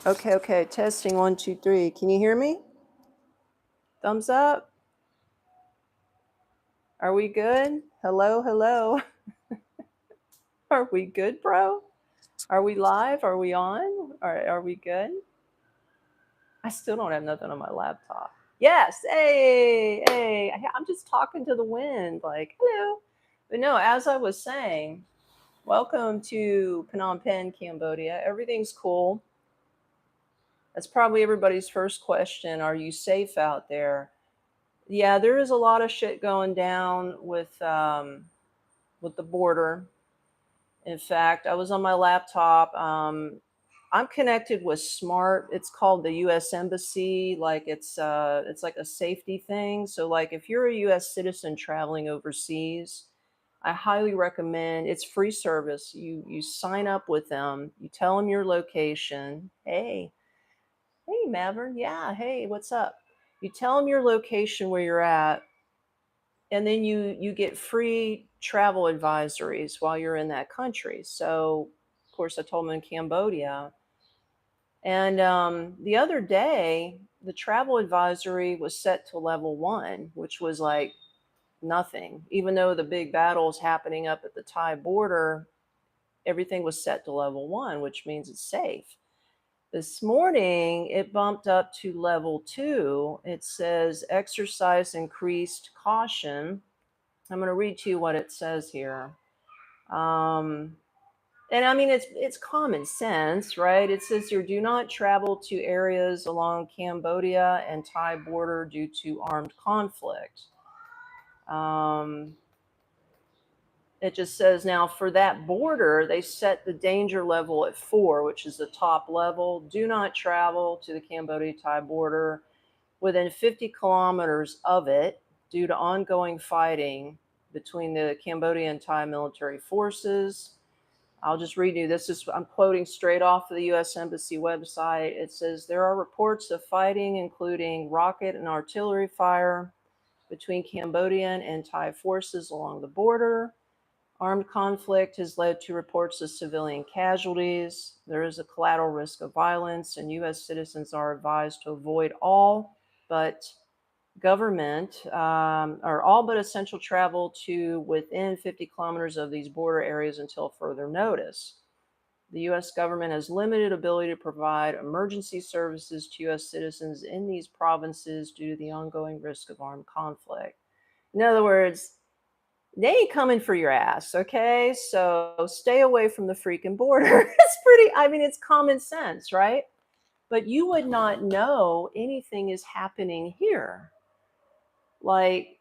Okay, okay. Testing 1, 2, 3. Can you hear me? Thumbs up. Are we good? Hello, hello. Are we good, bro? Are we live? Are we on? Are we good? I still don't have nothing on my laptop. Yes. Hey, hey. I'm just talking to the wind. Like, hello. But no, as I was saying, welcome to Phnom Penh, Cambodia. Everything's cool. That's probably everybody's first question. Are you safe out there? Yeah, there is a lot of shit going down with the border. In fact, I was on my laptop. I'm connected with Smart. It's called the U.S. Embassy. Like it's like a safety thing. So like if you're a U.S. citizen traveling overseas, I highly recommend. It's free service. You sign up with them. You tell them your location. Hey, Maverick. Yeah. Hey, what's up? You tell them your location where you're at, and then you get free travel advisories while you're in that country. So, of course, I told them in Cambodia, and the other day the travel advisory was set to level 1, which was like nothing. Even though the big battle's happening up at the Thai border, everything was set to level 1, which means it's safe. This morning, it bumped up to level 2. It says exercise increased caution. I'm going to read to you what it says here. Um, and I mean, it's common sense, right? It says here, do not travel to areas along Cambodia and Thai border due to armed conflict. Um, it just says now for that border, they set the danger level at 4, which is the top level. Do not travel to the Cambodia Thai border within 50 kilometers of it due to ongoing fighting between the Cambodian and Thai military forces. I'll just read you this. I'm quoting straight off of the U.S. Embassy website. It says there are reports of fighting, including rocket and artillery fire between Cambodian and Thai forces along the border. Armed conflict has led to reports of civilian casualties. There is a collateral risk of violence, and U.S. citizens are advised to avoid all but government or all but essential travel to within 50 kilometers of these border areas until further notice. The U.S. government has limited ability to provide emergency services to U.S. citizens in these provinces due to the ongoing risk of armed conflict. In other words, they ain't coming for your ass, okay? So stay away from the freaking border. It's pretty, I mean, it's common sense, right? But you would not know anything is happening here. Like,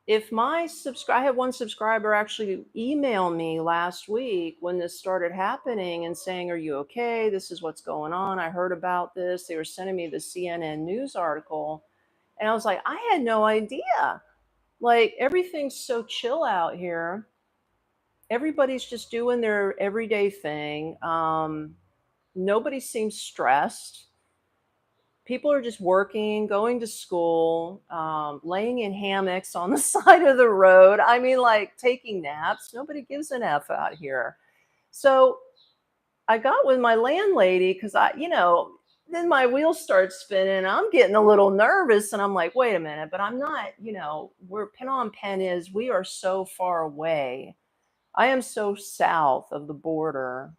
if I had one subscriber actually email me last week when this started happening and saying, "Are you okay? This is what's going on. I heard about this." They were sending me the CNN news article. And I was like, I had no idea. Like, everything's so chill out here. Everybody's just doing their everyday thing. Nobody seems stressed. People are just working, going to school, laying in hammocks on the side of the road. I mean, like taking naps. Nobody gives an F out here. So I got with my landlady because then my wheels start spinning. I'm getting a little nervous and I'm like, wait a minute, but I'm not, where Phnom Penh is, we are so far away. I am so south of the border.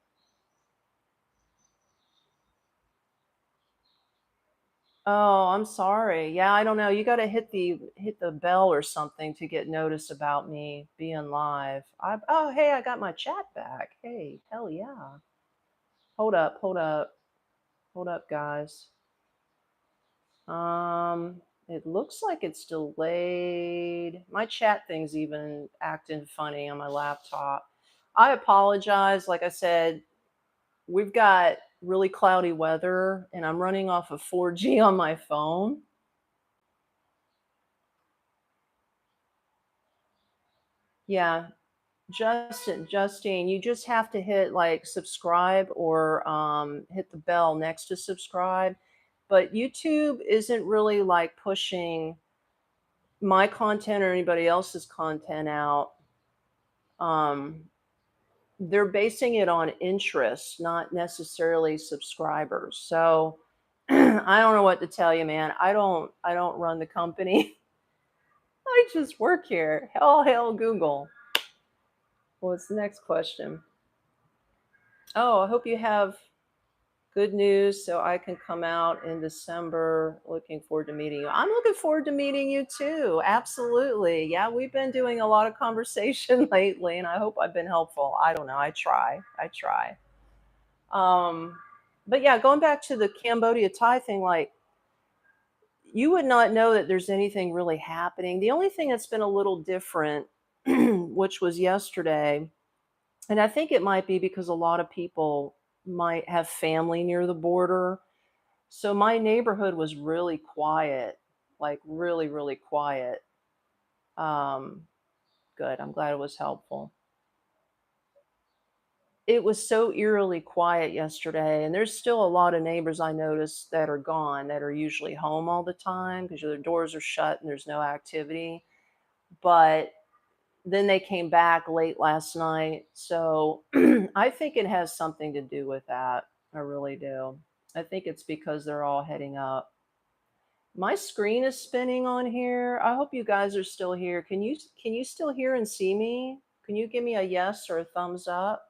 Oh, I'm sorry. Yeah, I don't know. You got to hit the bell or something to get notice about me being live. Oh, hey, I got my chat back. Hey, hell yeah. Hold up, hold up, hold up, guys. It looks like it's delayed. My chat thing's even acting funny on my laptop. I apologize. Like I said, we've got really cloudy weather and I'm running off of 4G on my phone. Yeah, Justine, you just have to hit like subscribe or hit the bell next to subscribe. But YouTube isn't really like pushing my content or anybody else's content out. Um, they're basing it on interest, not necessarily subscribers. So I don't know what to tell you, man. I don't run the company. I just work here. Hell, hell, Google. What's the next question? Oh, I hope you have good news so I can come out in December. Looking forward to meeting you. I'm looking forward to meeting you too. Absolutely. Yeah, we've been doing a lot of conversation lately, and I hope I've been helpful. I don't know. I try. I try. But yeah, going back to the Cambodia Thai thing, like, you would not know that there's anything really happening. The only thing that's been a little different, which was yesterday, and I think it might be because a lot of people might have family near the border. So my neighborhood was really quiet, like really, really quiet. Um, Good. I'm glad it was helpful. It was so eerily quiet yesterday, and there's still a lot of neighbors I noticed that are gone, that are usually home all the time because their doors are shut and there's no activity. But then they came back late last night. So I think it has something to do with that. I really do. I think it's because they're all heading up. My screen is spinning on here. I hope you guys are still here. Can you still hear and see me? Can you give me a yes or a thumbs up?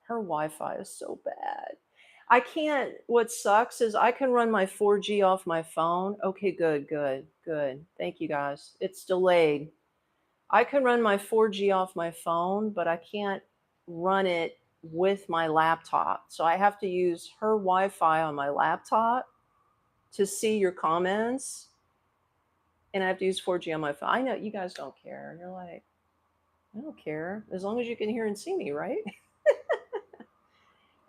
Her Wi-Fi is so bad. I can't. What sucks is I can run my 4G off my phone. Okay, good, good, good. Thank you guys. It's delayed. I can run my 4G off my phone, but I can't run it with my laptop. So I have to use her Wi-Fi on my laptop to see your comments, and I have to use 4G on my phone. I know you guys don't care. You're like, I don't care as long as you can hear and see me, right?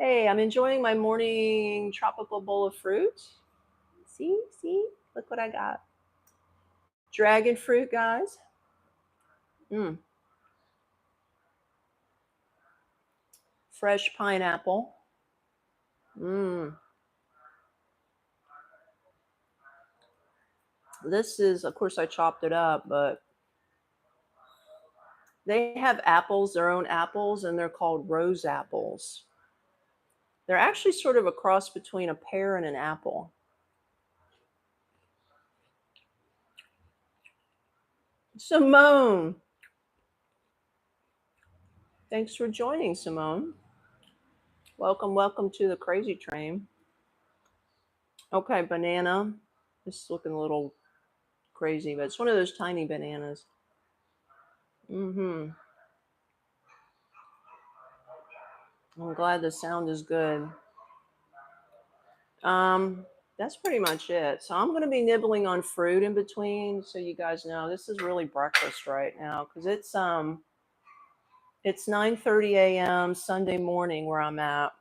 Hey, I'm enjoying my morning tropical bowl of fruit. See, look what I got. Dragon fruit, guys. Mm, fresh pineapple. Mm. This is, of course, I chopped it up, but they have apples, their own apples, and they're called rose apples. They're actually sort of a cross between a pear and an apple. Simone, thanks for joining, Simone. Welcome, welcome to the crazy train. Okay, banana. This is looking a little crazy, but it's one of those tiny bananas. Mm-hmm. I'm glad the sound is good. Um, that's pretty much it. So I'm going to be nibbling on fruit in between, so you guys know this is really breakfast right now because it's 9:30 a.m. Sunday morning where I'm at.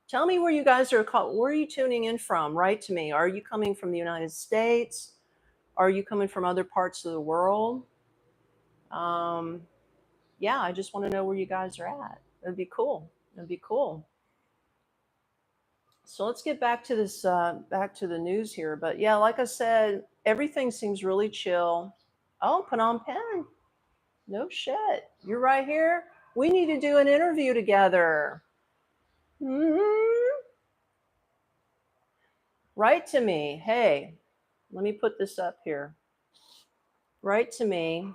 Tell me where you guys are. Where are you tuning in from? Write to me. Are you coming from the United States? Are you coming from other parts of the world? Um, yeah, I just want to know where you guys are at. That'd be cool. That'd be cool. So let's get back to this, back to the news here. But yeah, like I said, everything seems really chill. Oh, Phnom Penh. No shit. You're right here. We need to do an interview together. Hmm. Write to me. Hey, let me put this up here. Write to me.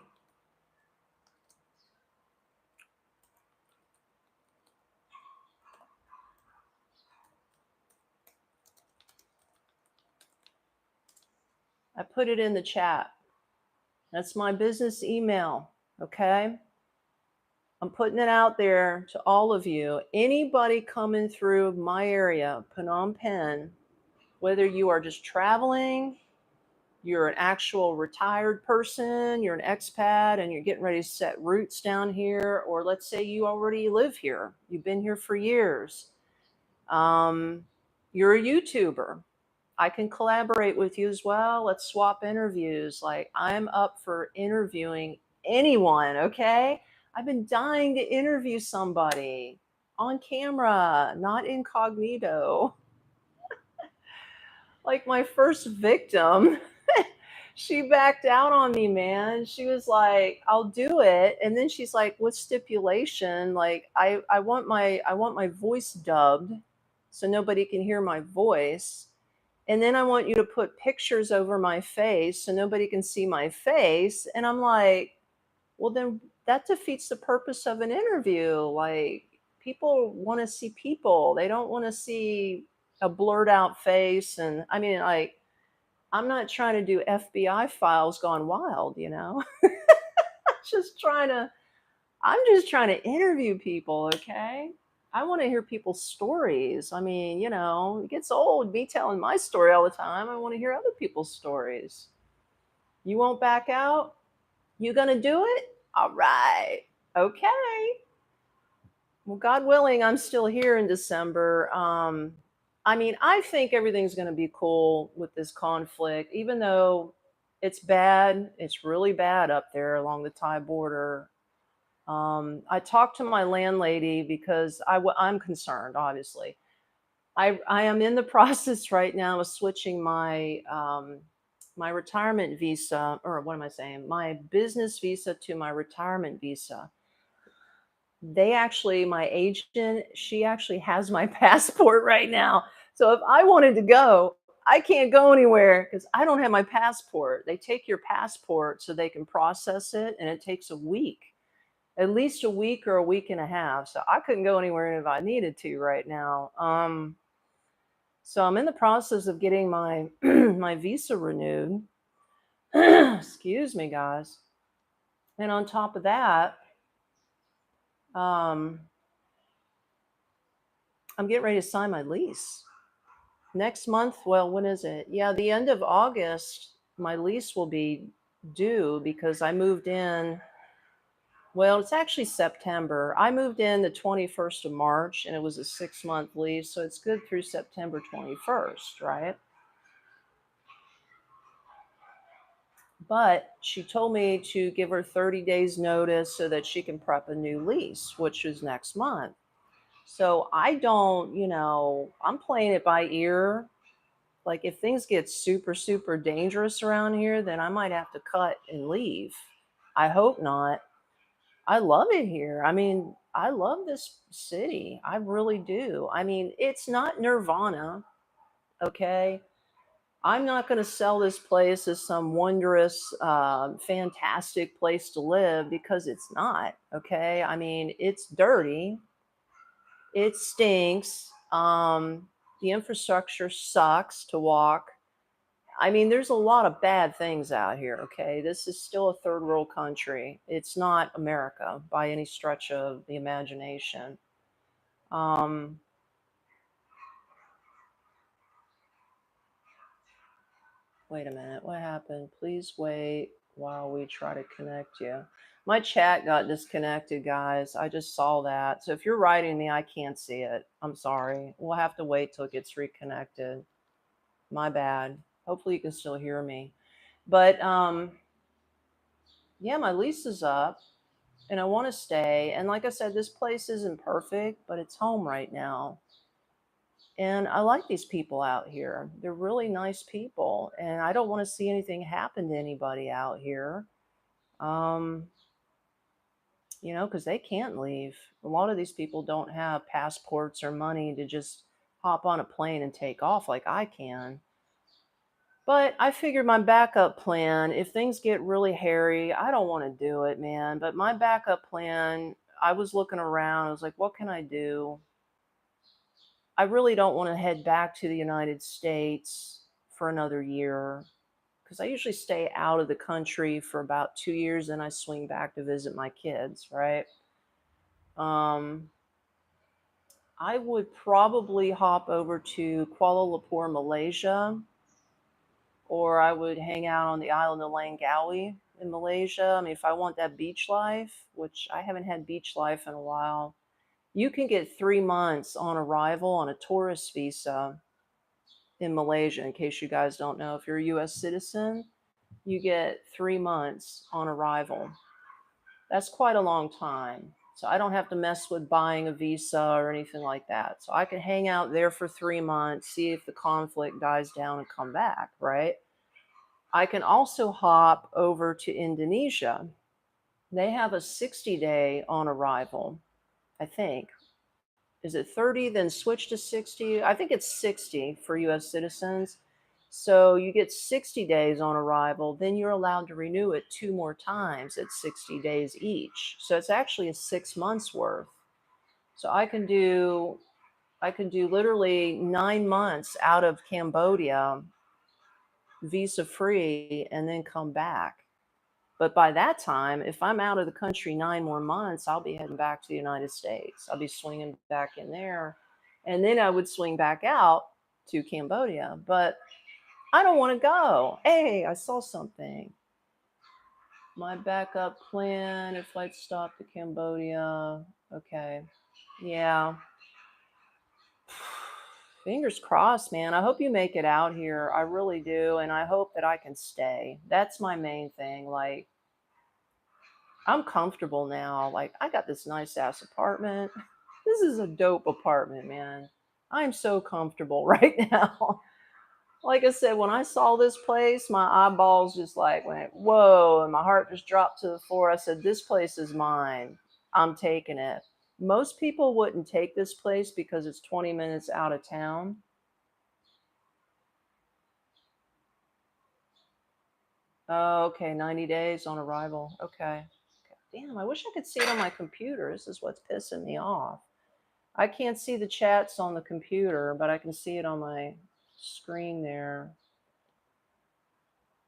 I put it in the chat. That's my business email. Okay. I'm putting it out there to all of you. Anybody coming through my area, Phnom Penh, whether you are just traveling, you're an actual retired person, you're an expat, and you're getting ready to set roots down here, or let's say you already live here, you've been here for years, um, you're a YouTuber. I can collaborate with you as well. Let's swap interviews. Like, I'm up for interviewing anyone, okay? I've been dying to interview somebody on camera, not incognito. Like my first victim She backed out on me, man. She was like, "I'll do it." And then she's like, "With stipulation, like I want my voice dubbed so nobody can hear my voice. And then I want you to put pictures over my face so nobody can see my face." And I'm like, "Well, then that defeats the purpose of an interview. Like people want to see people. They don't want to see a blurred out face." And I mean, like, I'm not trying to do FBI files gone wild, you know? just trying to I'm just trying to interview people, okay? I want to hear people's stories. I mean, it gets old me telling my story all the time. I want to hear other people's stories. You won't back out? You going to do it? All right. Okay. Well, God willing, I'm still here in December. I mean, I think everything's going to be cool with this conflict, even though it's bad. It's really bad up there along the Thai border. I talked to my landlady because I'm concerned, obviously. I am in the process right now of switching my retirement visa, or what am I saying? My business visa to my retirement visa. My agent, she actually has my passport right now. So if I wanted to go, I can't go anywhere because I don't have my passport. They take your passport so they can process it, and it takes a week, at least a week or a week and a half. So I couldn't go anywhere if I needed to right now. So I'm in the process of getting my my visa renewed. Excuse me, guys. And on top of that, um, I'm getting ready to sign my lease next month. Well, when is it? Yeah, the end of August, my lease will be due because I moved in. Well, it's actually September. I moved in the 21st of March and it was a 6-month lease. So it's good through September 21st, right? But she told me to give her 30 days notice so that she can prep a new lease, which is next month. So I don't, I'm playing it by ear. Like if things get super, super dangerous around here, then I might have to cut and leave. I hope not. I love it here. I mean, I love this city. I really do. I mean, it's not nirvana, okay? I'm not going to sell this place as some wondrous, fantastic place to live because it's not, okay? I mean, it's dirty, it stinks, the infrastructure sucks to walk. I mean, there's a lot of bad things out here, okay? This is still a third world country. It's not America by any stretch of the imagination. Um, Wait a minute. What happened? Please wait while we try to connect you. My chat got disconnected, guys. I just saw that. So if you're writing me, I can't see it. I'm sorry. We'll have to wait till it gets reconnected. My bad. Hopefully you can still hear me. But yeah, my lease is up and I want to stay. And like I said, this place isn't perfect, but it's home right now. And I like these people out here. They're really nice people. And I don't want to see anything happen to anybody out here. Um, because they can't leave. A lot of these people don't have passports or money to just hop on a plane and take off like I can. But I figured my backup plan, if things get really hairy, I don't want to do it, man. But my backup plan, I was looking around. I was like, what can I do? I really don't want to head back to the United States for another year because I usually stay out of the country for about 2 years and I swing back to visit my kids, right? Um, I would probably hop over to Kuala Lumpur, Malaysia, or I would hang out on the island of Langkawi in Malaysia. I mean, if I want that beach life, which I haven't had beach life in a while, you can get 3 months on arrival on a tourist visa in Malaysia. In case you guys don't know, if you're a US citizen, you get 3 months on arrival. That's quite a long time. So I don't have to mess with buying a visa or anything like that. So I can hang out there for 3 months, see if the conflict dies down and come back, right? I can also hop over to Indonesia. They have a 60-day on arrival, I think. Is it 30, then switch to 60? I think it's 60 for US citizens. So you get 60 days on arrival, then you're allowed to renew it 2 more times at 60 days each. So it's actually a 6 months worth. So I can do literally 9 months out of Cambodia visa free and then come back. But by that time, if I'm out of the country 9 more months, I'll be heading back to the United States. I'll be swinging back in there. And then I would swing back out to Cambodia. But I don't want to go. Hey, I saw something. My backup plan, if flight stop to Cambodia. Okay. Yeah. Fingers crossed, man. I hope you make it out here. I really do. And I hope that I can stay. That's my main thing. Like, I'm comfortable now. Like, I got this nice ass apartment. This is a dope apartment, man. I'm so comfortable right now. Like I said, when I saw this place, my eyeballs just like went, whoa, and my heart just dropped to the floor. I said, this place is mine. I'm taking it. Most people wouldn't take this place because it's 20 minutes out of town. Oh, okay, 90 days on arrival. Okay. Damn, I wish I could see it on my computer. This is what's pissing me off. I can't see the chats on the computer, but I can see it on my screen there.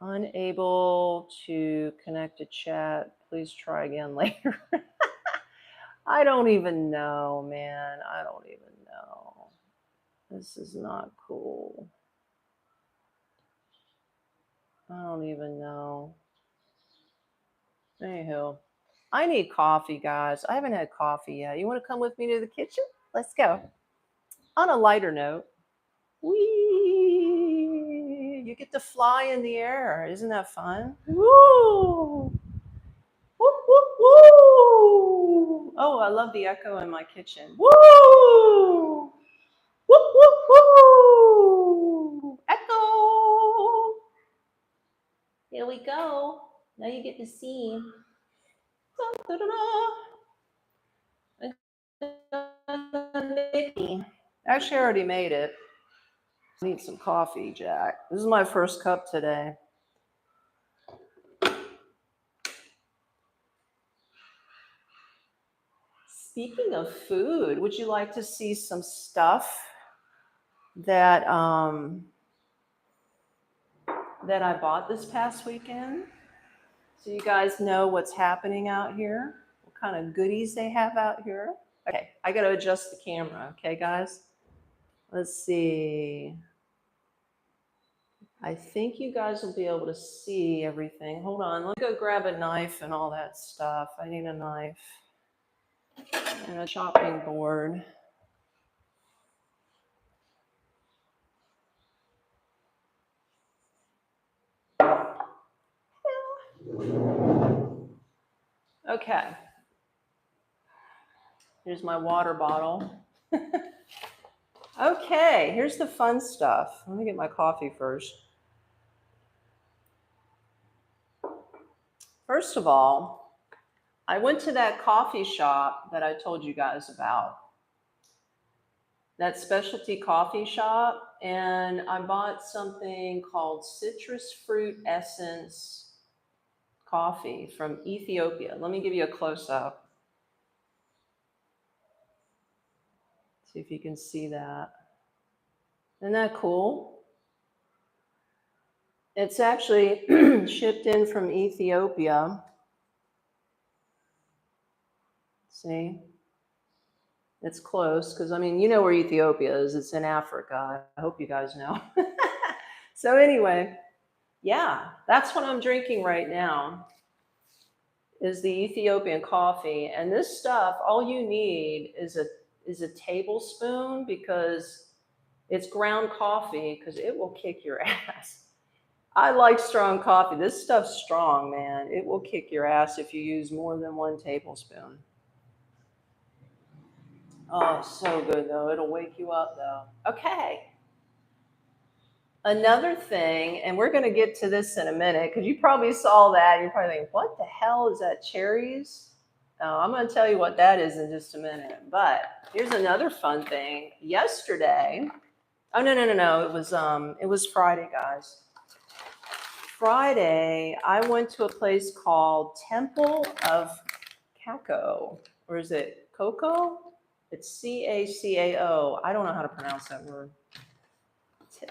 Unable to connect to chat. Please try again later. I don't even know, man. I don't even know. This is not cool. I don't even know. Anywho, I need coffee, guys. I haven't had coffee yet. You want to come with me to the kitchen? Let's go. On a lighter note, whee! You get to fly in the air. Isn't that fun? Woo! Woo, woo, woo! Oh, I love the echo in my kitchen. Woo! Woo, woo, woo! Echo! Here we go. Now you get to see. Da, da, da. Actually, I already made it. I need some coffee, Jack. This is my first cup today. Speaking of food, would you like to see some stuff that that I bought this past weekend? So you guys know what's happening out here, what kind of goodies they have out here. Okay, I got to adjust the camera. Okay, guys. Let's see. I think you guys will be able to see everything. Hold on, let me go grab a knife and all that stuff. I need a knife and a chopping board. Okay. Here's my water bottle. Okay, here's the fun stuff. Let me get my coffee first. First of all, I went to that coffee shop that I told you guys about. That specialty coffee shop, and I bought something called citrus fruit essence coffee from Ethiopia. Let me give you a close-up. See if you can see that. Isn't that cool? It's actually shipped in from Ethiopia. See? It's close because, I mean, you know where Ethiopia is. It's in Africa. I hope you guys know. So anyway, yeah, that's what I'm drinking right now is the Ethiopian coffee. And this stuff, all you need is a tablespoon because it's ground coffee because it will kick your ass. I like strong coffee. This stuff's strong, man. It will kick your ass if you use more than 1 tablespoon. Oh, so good, though. It'll wake you up, though. Okay. Another thing, and we're going to get to this in a minute, because you probably saw that. You're probably thinking, what the hell is that, cherries? Oh, I'm going to tell you what that is in just a minute. But here's another fun thing. Yesterday, oh, no. It was Friday, guys. Friday, I went to a place called Temple of Caco. Or is it Coco? It's Cacao. I don't know how to pronounce that word.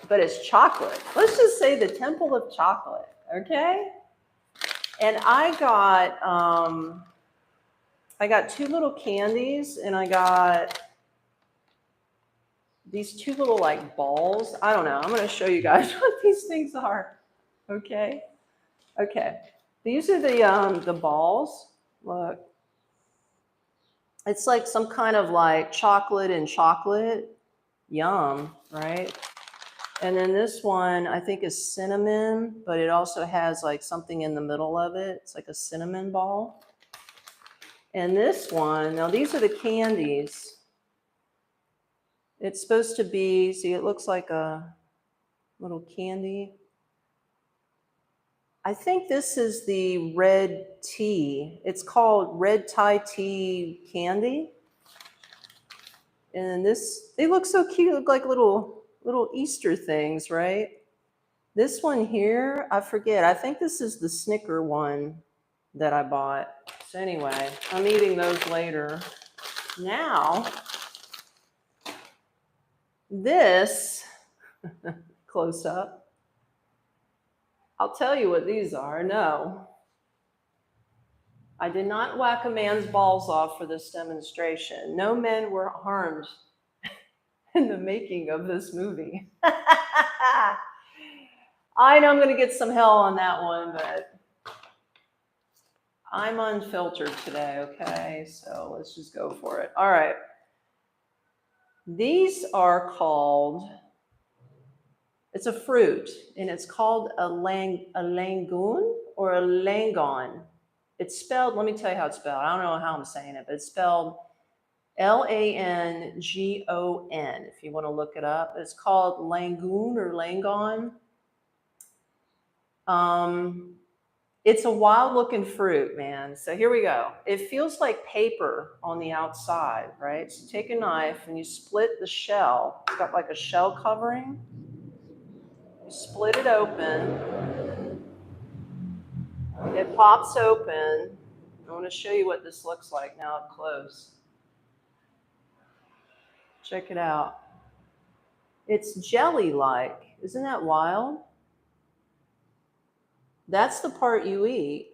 But it's chocolate. Let's just say the Temple of Chocolate, okay? And I got two little candies, and I got these two little like balls. I don't know. I'm going to show you guys what these things are. Okay. Okay. These are the balls. Look. It's like some kind of like chocolate and chocolate. Yum, right? And then this one, I think, is cinnamon, but it also has like something in the middle of it. It's like a cinnamon ball. And this one, now these are the candies. It's supposed to be, see, it looks like a little candy. I think this is the red tea. It's called red Thai tea candy. And this, they look so cute, look like little Easter things, right? This one here, I forget. I think this is the Snicker one that I bought. So anyway, I'm eating those later. Now, this, close up, I'll tell you what these are. No, I did not whack a man's balls off for this demonstration. No men were harmed in the making of this movie. I know I'm going to get some hell on that one, but I'm unfiltered today, okay? So let's just go for it. All right. These are called, it's a fruit, and it's called a langoon or a langon. It's spelled, let me tell you how it's spelled. I don't know how I'm saying it, but it's spelled Langon, if you want to look it up. It's called langoon or langon. It's a wild looking fruit, man. So here we go. It feels like paper on the outside, right? So take a knife and you split the shell. It's got like a shell covering. You split it open. It pops open. I want to show you what this looks like now up close. Check it out. It's jelly-like. Isn't that wild? That's the part you eat,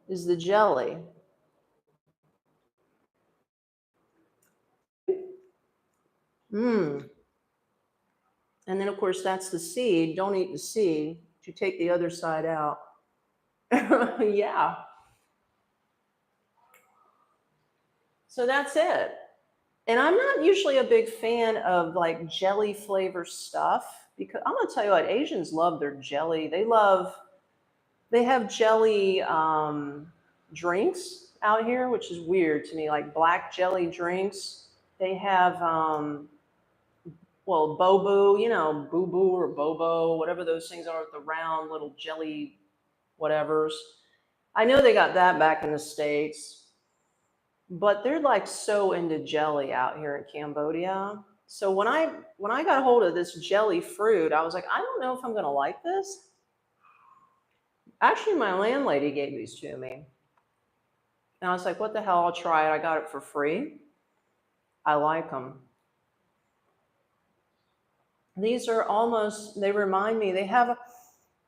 is the jelly. Mmm. And then, of course, that's the seed. Don't eat the seed. You take the other side out. Yeah. So that's it. And I'm not usually a big fan of like jelly flavor stuff, because I'm going to tell you what, Asians love their jelly. They have jelly drinks out here, which is weird to me, like black jelly drinks. They have, well, bobo, you know, boo-boo or bobo, whatever those things are, with the round little jelly whatevers. I know they got that back in the States, but they're like so into jelly out here in Cambodia. So when I got a hold of this jelly fruit, I was like, I don't know if I'm going to like this. Actually, my landlady gave these to me. And I was like, what the hell, I'll try it. I got it for free. I like them. These are almost, they remind me, they have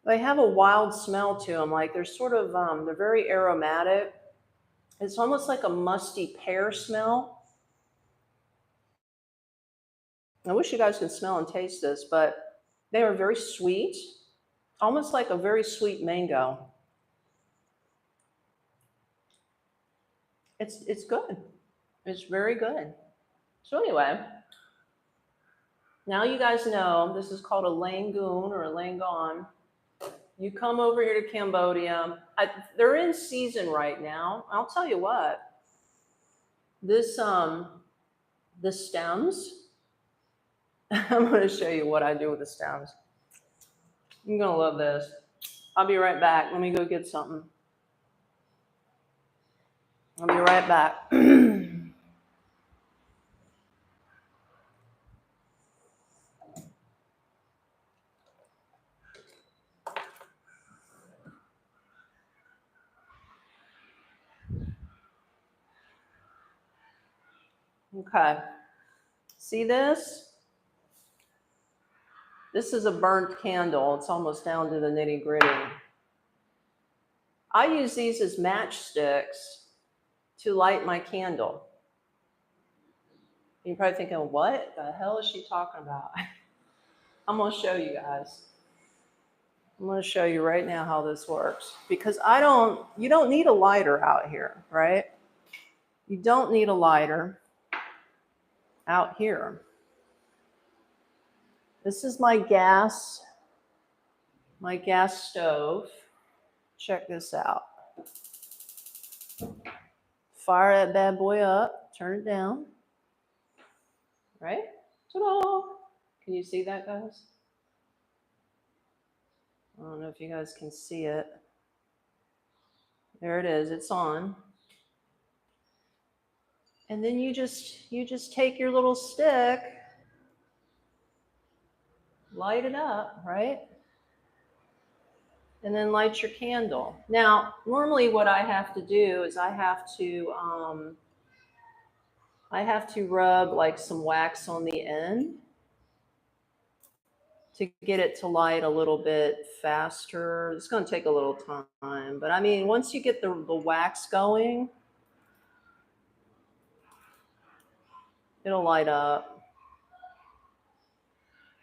a wild smell to them. Like they're sort of, they're very aromatic. It's almost like a musty pear smell. I wish you guys could smell and taste this, but they are very sweet, almost like a very sweet mango. It's good. It's very good. So anyway, now you guys know this is called a langoon or a langon. You come over here to Cambodia. They're in season right now. I'll tell you what. This the stems, I'm going to show you what I do with the stems. You're going to love this. I'll be right back. Let me go get something. I'll be right back. Okay. See this? This is a burnt candle. It's almost down to the nitty gritty. I use these as matchsticks to light my candle. You're probably thinking, what the hell is she talking about? I'm going to show you guys. I'm going to show you right now how this works, because you don't need a lighter out here, right? You don't need a lighter out here. This is my gas stove. Check this out. Fire that bad boy up, turn it down, right? Ta-da! Can you see that, guys? I don't know if you guys can see it. There it is, it's on. And then you just take your little stick, light it up, right? And then light your candle. Now, normally what I have to do is I have to rub like some wax on the end to get it to light a little bit faster. It's going to take a little time, but I mean, once you get the wax going, it'll light up.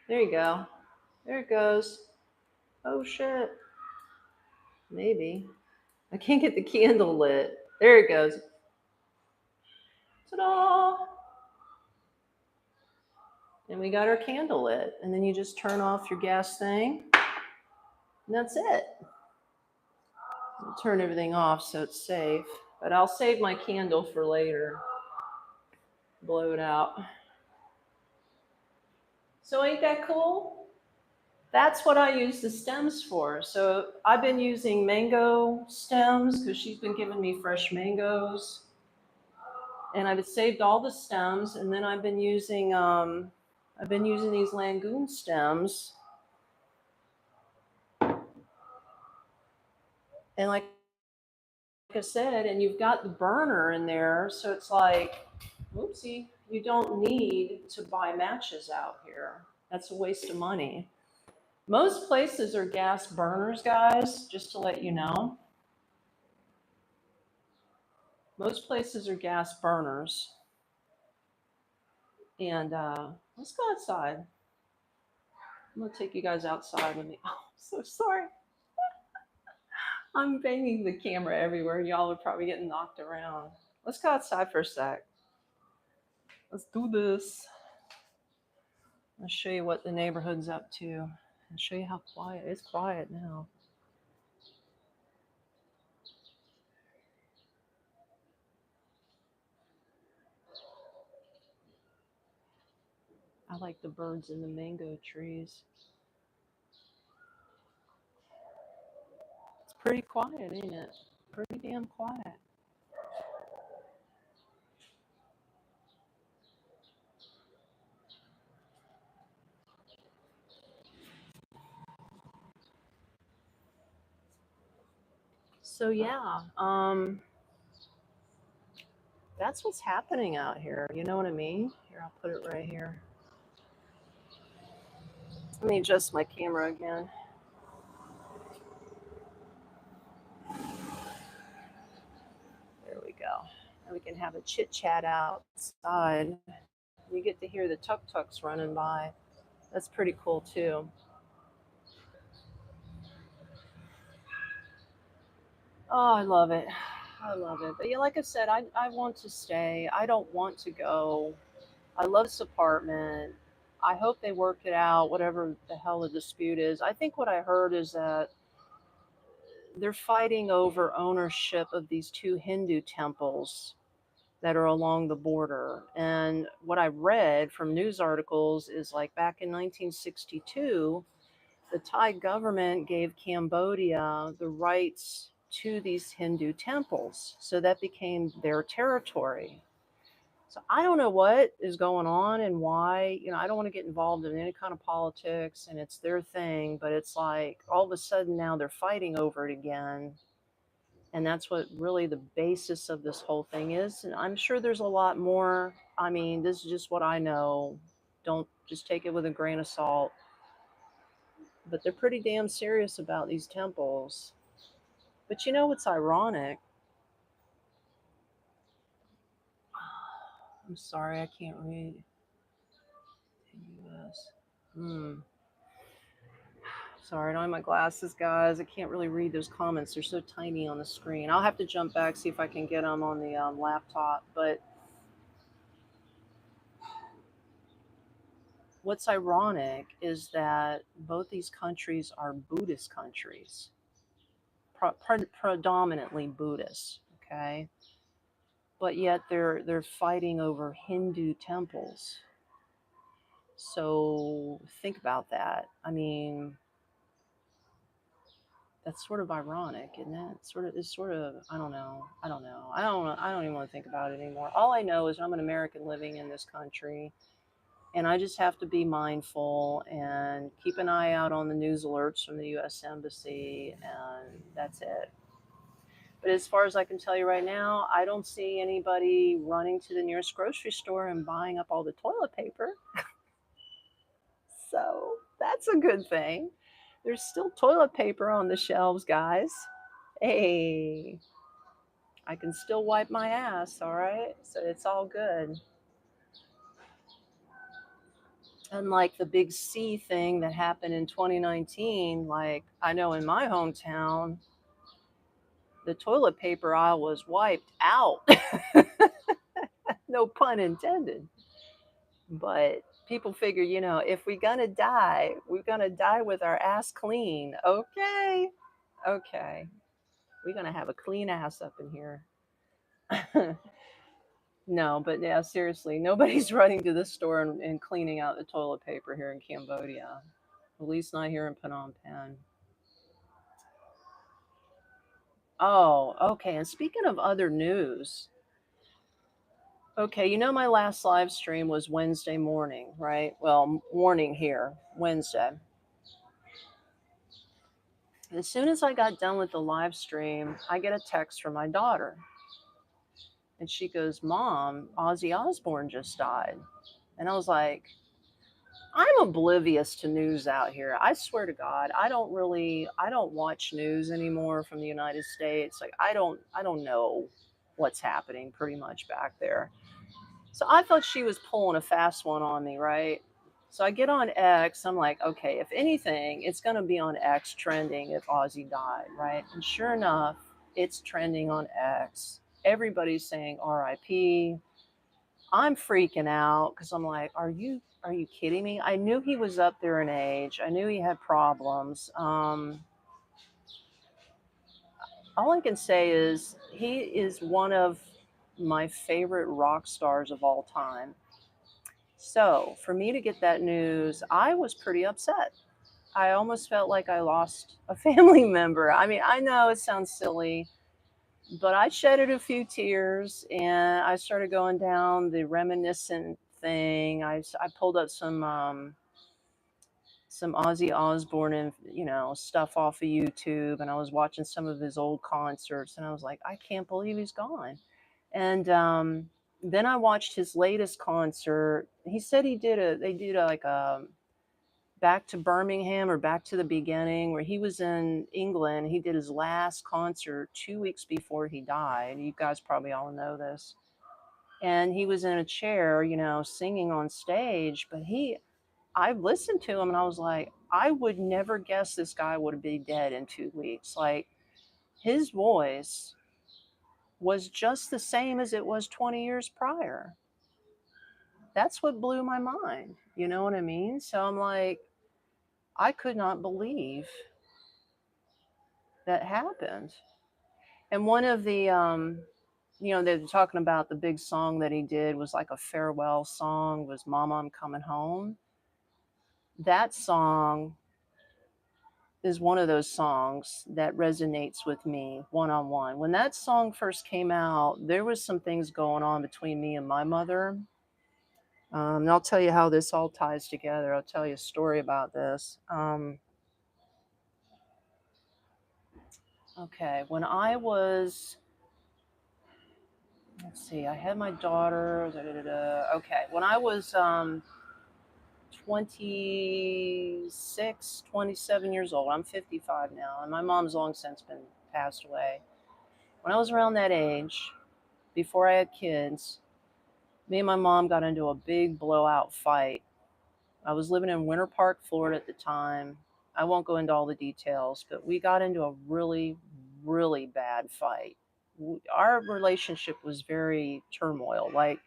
There you go. There it goes. Oh shit. Maybe. I can't get the candle lit. There it goes. Ta-da! And we got our candle lit. And then you just turn off your gas thing. And that's it. I'll turn everything off so it's safe. But I'll save my candle for later. Blow it out. So ain't that cool? That's what I use the stems for. So I've been using mango stems because she's been giving me fresh mangoes. And I've saved all the stems, and then I've been using these Langoon stems. And like I said, and you've got the burner in there, so it's like, whoopsie, you don't need to buy matches out here. That's a waste of money. Most places are gas burners, guys, just to let you know. Most places are gas burners. And let's go outside. I'm going to take you guys outside with me. Oh, I'm so sorry. I'm banging the camera everywhere. Y'all are probably getting knocked around. Let's go outside for a sec. Let's do this. I'll show you what the neighborhood's up to. I'll show you how quiet. It's quiet now. I like the birds in the mango trees. It's pretty quiet, ain't it? Pretty damn quiet. So yeah, that's what's happening out here. You know what I mean? Here, I'll put it right here. Let me adjust my camera again. There we go. And we can have a chit chat outside. You get to hear the tuk-tuks running by. That's pretty cool too. Oh, I love it. I love it. But yeah, like I said, I want to stay. I don't want to go. I love this apartment. I hope they work it out, whatever the hell the dispute is. I think what I heard is that they're fighting over ownership of these two Hindu temples. that are along the border. And what I read from news articles is like back in 1962, the Thai government gave Cambodia the rights to these Hindu temples. So that became their territory. So I don't know what is going on and why. I don't want to get involved in any kind of politics, and it's their thing, but it's like all of a sudden now they're fighting over it again. And that's what really the basis of this whole thing is. And I'm sure there's a lot more. I mean, this is just what I know. Don't just take it with a grain of salt. But they're pretty damn serious about these temples. But you know what's ironic? I'm sorry, I can't read. US. Sorry, I don't have my glasses, guys. I can't really read those comments. They're so tiny on the screen. I'll have to jump back, see if I can get them on the laptop. But what's ironic is that both these countries are Buddhist countries, predominantly Buddhist. Okay, but yet they're fighting over Hindu temples. So think about that. I mean, that's sort of ironic, isn't it? It's sort of I don't know. I don't even want to think about it anymore. All I know is I'm an American living in this country, and I just have to be mindful and keep an eye out on the news alerts from the US Embassy, and that's it. But as far as I can tell you right now, I don't see anybody running to the nearest grocery store and buying up all the toilet paper. So that's a good thing. There's still toilet paper on the shelves, guys. Hey, I can still wipe my ass, all right? So it's all good. Unlike the big C thing that happened in 2019, like I know in my hometown, the toilet paper aisle was wiped out. No pun intended. But people figure, if we're going to die, we're going to die with our ass clean. Okay. Okay. We're going to have a clean ass up in here. No, but yeah, seriously, nobody's running to the store and cleaning out the toilet paper here in Cambodia. At least not here in Phnom Penh. Oh, okay. And speaking of other news, okay, my last live stream was Wednesday morning, right? Well, morning here, Wednesday. As soon as I got done with the live stream, I get a text from my daughter. And she goes, Mom, Ozzy Osbourne just died. And I was like, I'm oblivious to news out here. I swear to God, I don't watch news anymore from the United States. Like I don't know what's happening pretty much back there. So I thought she was pulling a fast one on me, right? So I get on X. I'm like, okay, if anything, it's going to be on X trending if Ozzy died, right? And sure enough, it's trending on X. Everybody's saying RIP. I'm freaking out because I'm like, are you kidding me? I knew he was up there in age. I knew he had problems. All I can say is he is one of my favorite rock stars of all time. So for me to get that news, I was pretty upset. I almost felt like I lost a family member. I mean, I know it sounds silly, but I shedded a few tears and I started going down the reminiscent thing. I pulled up some Ozzy Osbourne and stuff off of YouTube, and I was watching some of his old concerts, and I was like, I can't believe he's gone. And then I watched his latest concert. He said they did like a back to Birmingham or back to the beginning, where he was in England. He did his last concert 2 weeks before he died. You guys probably all know this. And he was in a chair, singing on stage, but I listened to him and I was like, I would never guess this guy would be dead in 2 weeks. Like his voice was just the same as it was 20 years prior. That's what blew my mind. You know what I mean? So I'm like, I could not believe that happened. And one of the they're talking about the big song that he did was like a farewell song, was Mama, I'm Coming Home. That song is one of those songs that resonates with me one on one. When that song first came out, there was some things going on between me and my mother. And I'll tell you how this all ties together. I'll tell you a story about this. Okay, when I was, let's see, I had my daughter. Okay, when I was 26, 27 years old, I'm 55 now, and my mom's long since been passed away. When I was around that age, before I had kids, me and my mom got into a big blowout fight. I was living in Winter Park, Florida at the time. I won't go into all the details, but we got into a really, really bad fight. Our relationship was very turmoil, like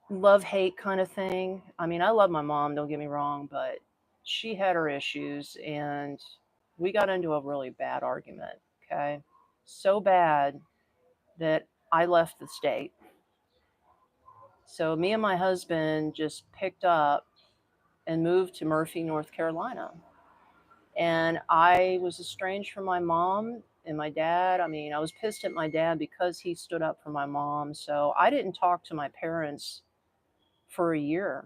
love hate kind of thing. I mean, I love my mom, don't get me wrong, but she had her issues and we got into a really bad argument. Okay. So bad that I left the state. So me and my husband just picked up and moved to Murphy, North Carolina. And I was estranged from my mom and my dad. I mean, I was pissed at my dad because he stood up for my mom. So I didn't talk to my parents for a year.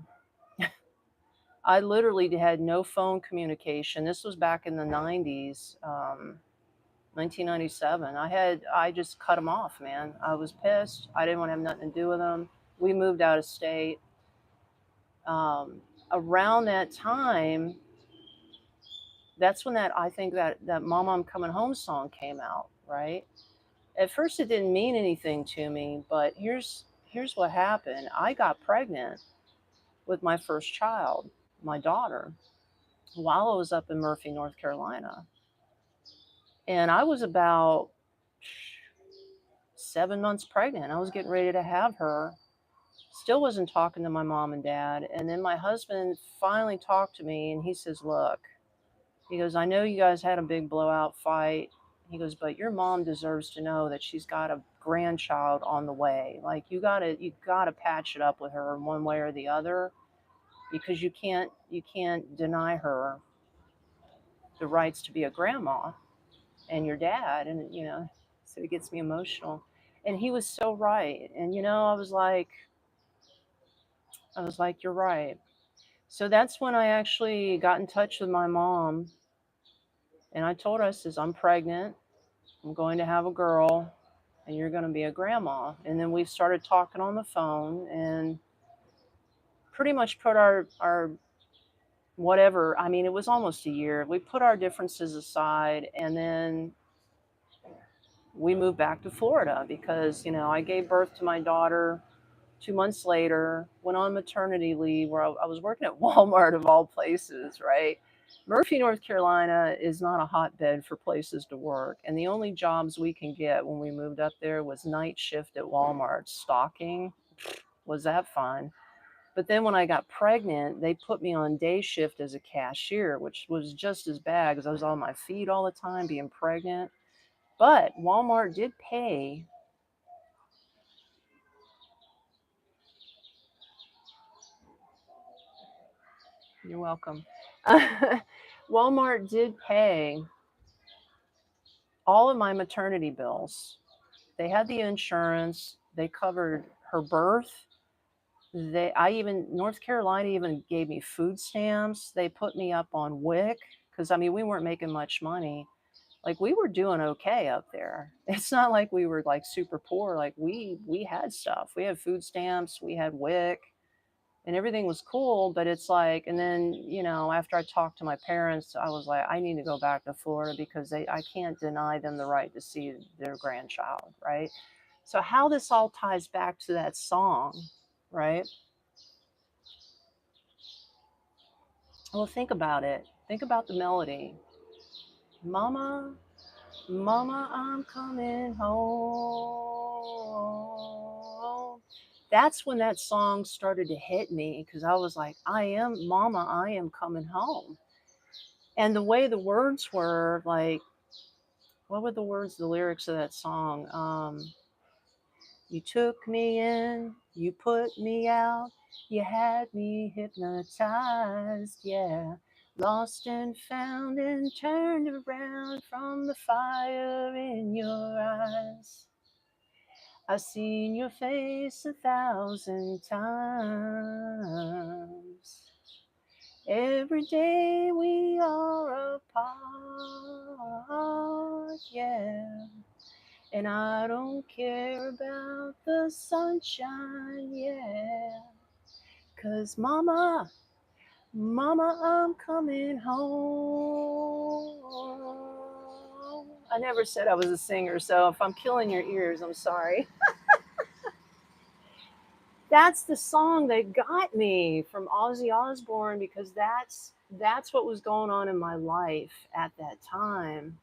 I literally had no phone communication. This was back in the 90s, 1997. I just cut them off, man. I was pissed. I didn't want to have nothing to do with them. We moved out of state. Around that time, that's when I think that Mama, I'm Coming Home song came out, right? At first it didn't mean anything to me, but here's what happened. I got pregnant with my first child, my daughter, while I was up in Murphy, North Carolina. And I was about 7 months pregnant. I was getting ready to have her. Still wasn't talking to my mom and dad. And then my husband finally talked to me and he says, look, he goes, I know you guys had a big blowout fight. He goes, but your mom deserves to know that she's got a grandchild on the way. Like you gotta patch it up with her in one way or the other, because you can't deny her the rights to be a grandma and your dad. And so it gets me emotional. And he was so right. And I was like, you're right. So that's when I actually got in touch with my mom and I told her, I says, I'm pregnant. I'm going to have a girl and you're going to be a grandma. And then we started talking on the phone and pretty much put our whatever, I mean, it was almost a year. We put our differences aside and then we moved back to Florida because, I gave birth to my daughter 2 months later, went on maternity leave where I was working at Walmart of all places, right? Murphy, North Carolina is not a hotbed for places to work. And the only jobs we can get when we moved up there was night shift at Walmart, stocking. Was that fun? But then when I got pregnant, they put me on day shift as a cashier, which was just as bad because I was on my feet all the time being pregnant. But Walmart did pay. You're welcome. Walmart did pay all of my maternity bills. They had the insurance. They covered her birth. North Carolina even gave me food stamps. They put me up on WIC because I mean we weren't making much money. Like we were doing okay up there. It's not like we were like super poor. Like we had stuff. We had food stamps. We had WIC. And everything was cool, but it's like, and then after I talked to my parents, I was like, I need to go back to Florida because I can't deny them the right to see their grandchild, right? So how this all ties back to that song, right? Well, think about it. Think about the melody. Mama, mama, I'm coming home. That's when that song started to hit me because I was like, Mama, I am coming home. And the way the words were, like, what were the words, the lyrics of that song? You took me in, you put me out, you had me hypnotized, yeah. Lost and found and turned around from the fire in your eyes. I've seen your face 1,000 times. Every day we are apart, yeah. And I don't care about the sunshine, yeah. 'Cause mama, mama, I'm coming home. I never said I was a singer, so if I'm killing your ears, I'm sorry. That's the song that got me from Ozzy Osbourne, because that's what was going on in my life at that time.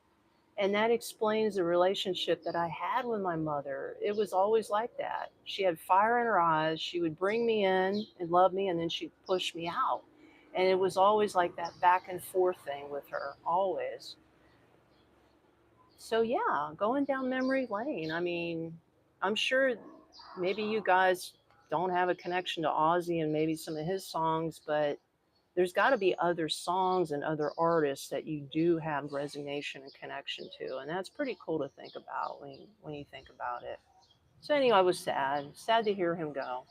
And that explains the relationship that I had with my mother. It was always like that. She had fire in her eyes. She would bring me in and love me, and then she'd push me out. And it was always like that back and forth thing with her, always. So, yeah, going down memory lane. I mean, I'm sure maybe you guys don't have a connection to Ozzy and maybe some of his songs, but there's got to be other songs and other artists that you do have resignation and connection to, and that's pretty cool to think about when you think about it. So anyway, I was sad to hear him go.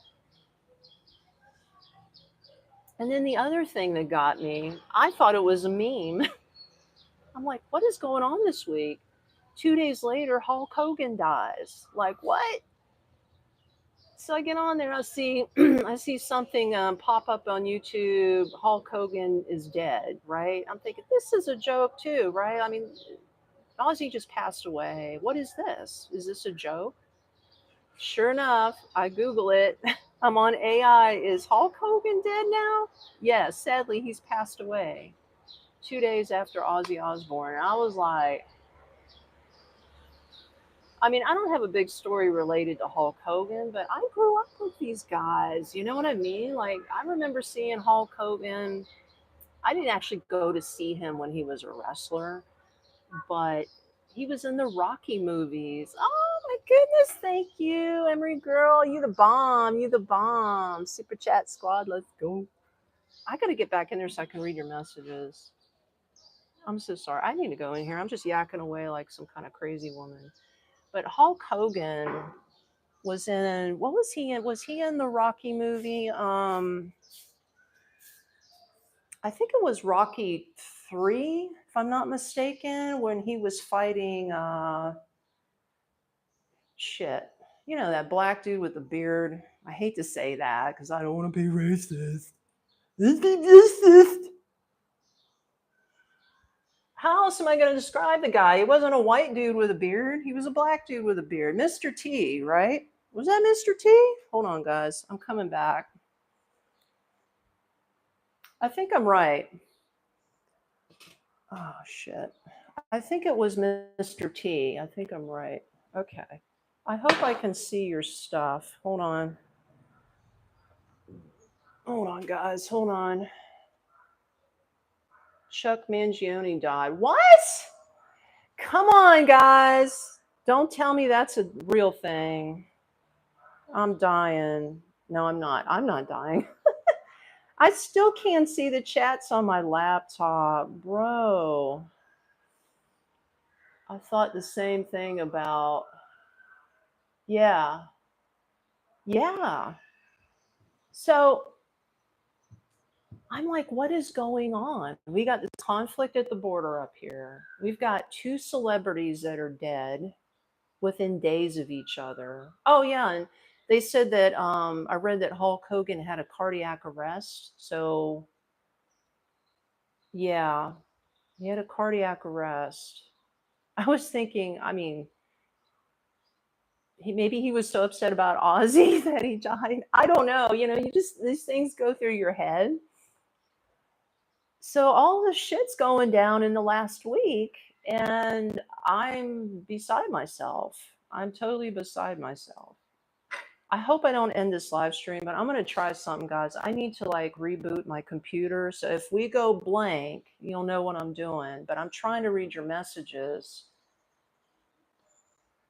And then the other thing that got me, I thought it was a meme. I'm like, what is going on this week? 2 days later, Hulk Hogan dies. Like, what? So I get on there, I see I see something pop up on YouTube. Hulk Hogan is dead, right? I'm thinking this is a joke too, right? I mean, Ozzy just passed away. What is this? Is this a joke? Sure enough, I Google it. I'm on AI. Is Hulk Hogan dead now? Yes, sadly, he's passed away 2 days after Ozzy Osbourne. And I was like, I mean, I don't have a big story related to Hulk Hogan, but I grew up with these guys. You know what I mean? Like, I remember seeing Hulk Hogan. I didn't actually go to see him when he was a wrestler, but he was in the Rocky movies. Oh my goodness, thank you, Emery girl. You the bomb. You the bomb. Super chat squad, let's go. I gotta get back in there so I can read your messages. I'm so sorry. I need to go in here. I'm just yakking away like some kind of crazy woman. But Hulk Hogan was in, what was he in? Was he in the Rocky movie? I think it was Rocky 3, if I'm not mistaken, when he was fighting shit. You know, that black dude with the beard. I hate to say that because I don't want to be racist. Let's be racist. How else am I going to describe the guy? He wasn't a white dude with a beard. He was a black dude with a beard. Mr. T, right? Was that Mr. T? Hold on, guys. I'm coming back. I think I'm right. Oh, shit. I think it was Mr. T. I think I'm right. Okay. I hope I can see your stuff. Hold on. Hold on, guys. Hold on. Chuck Mangione died. What? Come on, guys. Don't tell me that's a real thing. I'm dying. No, I'm not. I'm not dying. I still can't see the chats on my laptop. Bro. I thought the same thing about. Yeah. Yeah. So I'm like, what is going on? We got this conflict at the border up here. We've got two celebrities that are dead within days of each other. Oh yeah, and they said that I read that Hulk Hogan had a cardiac arrest. So yeah, he had a cardiac arrest. I was thinking, I mean, maybe he was so upset about Ozzy that he died. I don't know. You know, you just these things go through your head. So all the shit's going down in the last week, and I'm beside myself. I'm totally beside myself. I hope I don't end this live stream, but I'm going to try something, guys. I need to like reboot my computer. So if we go blank, you'll know what I'm doing. But I'm trying to read your messages.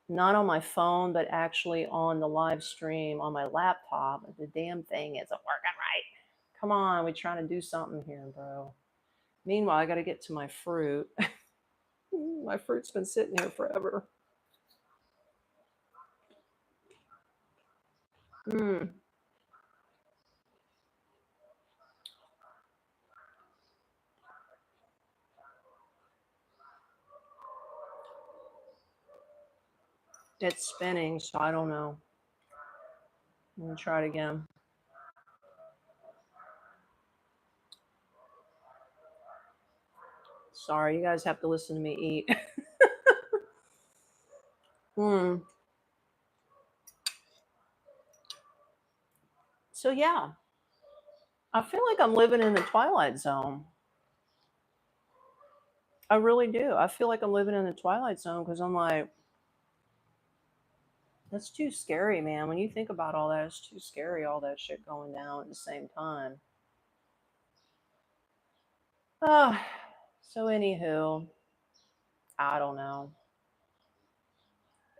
not on my phone, but actually on the live stream on my laptop. The damn thing isn't working right. Come on, we're trying to do something here, bro. Meanwhile, I got to get to my fruit. My fruit's been sitting here forever. Mm, it's spinning, so I don't know. I'm going to try it again. Sorry, you guys have to listen to me eat. mm. So, yeah, I feel like I'm living in the Twilight Zone. I really do. I feel like I'm living in the Twilight Zone because I'm like, that's too scary, man. When you think about all that, it's too scary, all that shit going down at the same time. Oh, so anywho, I don't know.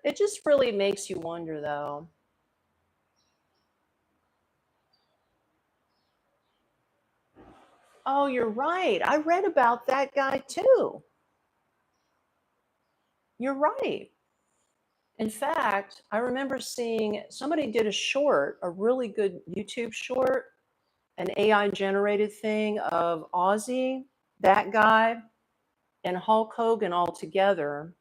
It just really makes you wonder, though. Oh, you're right. I read about that guy too. You're right. In fact, I remember seeing somebody did a short, a really good YouTube short, an AI generated thing of Ozzy, that guy, and Hulk Hogan all together.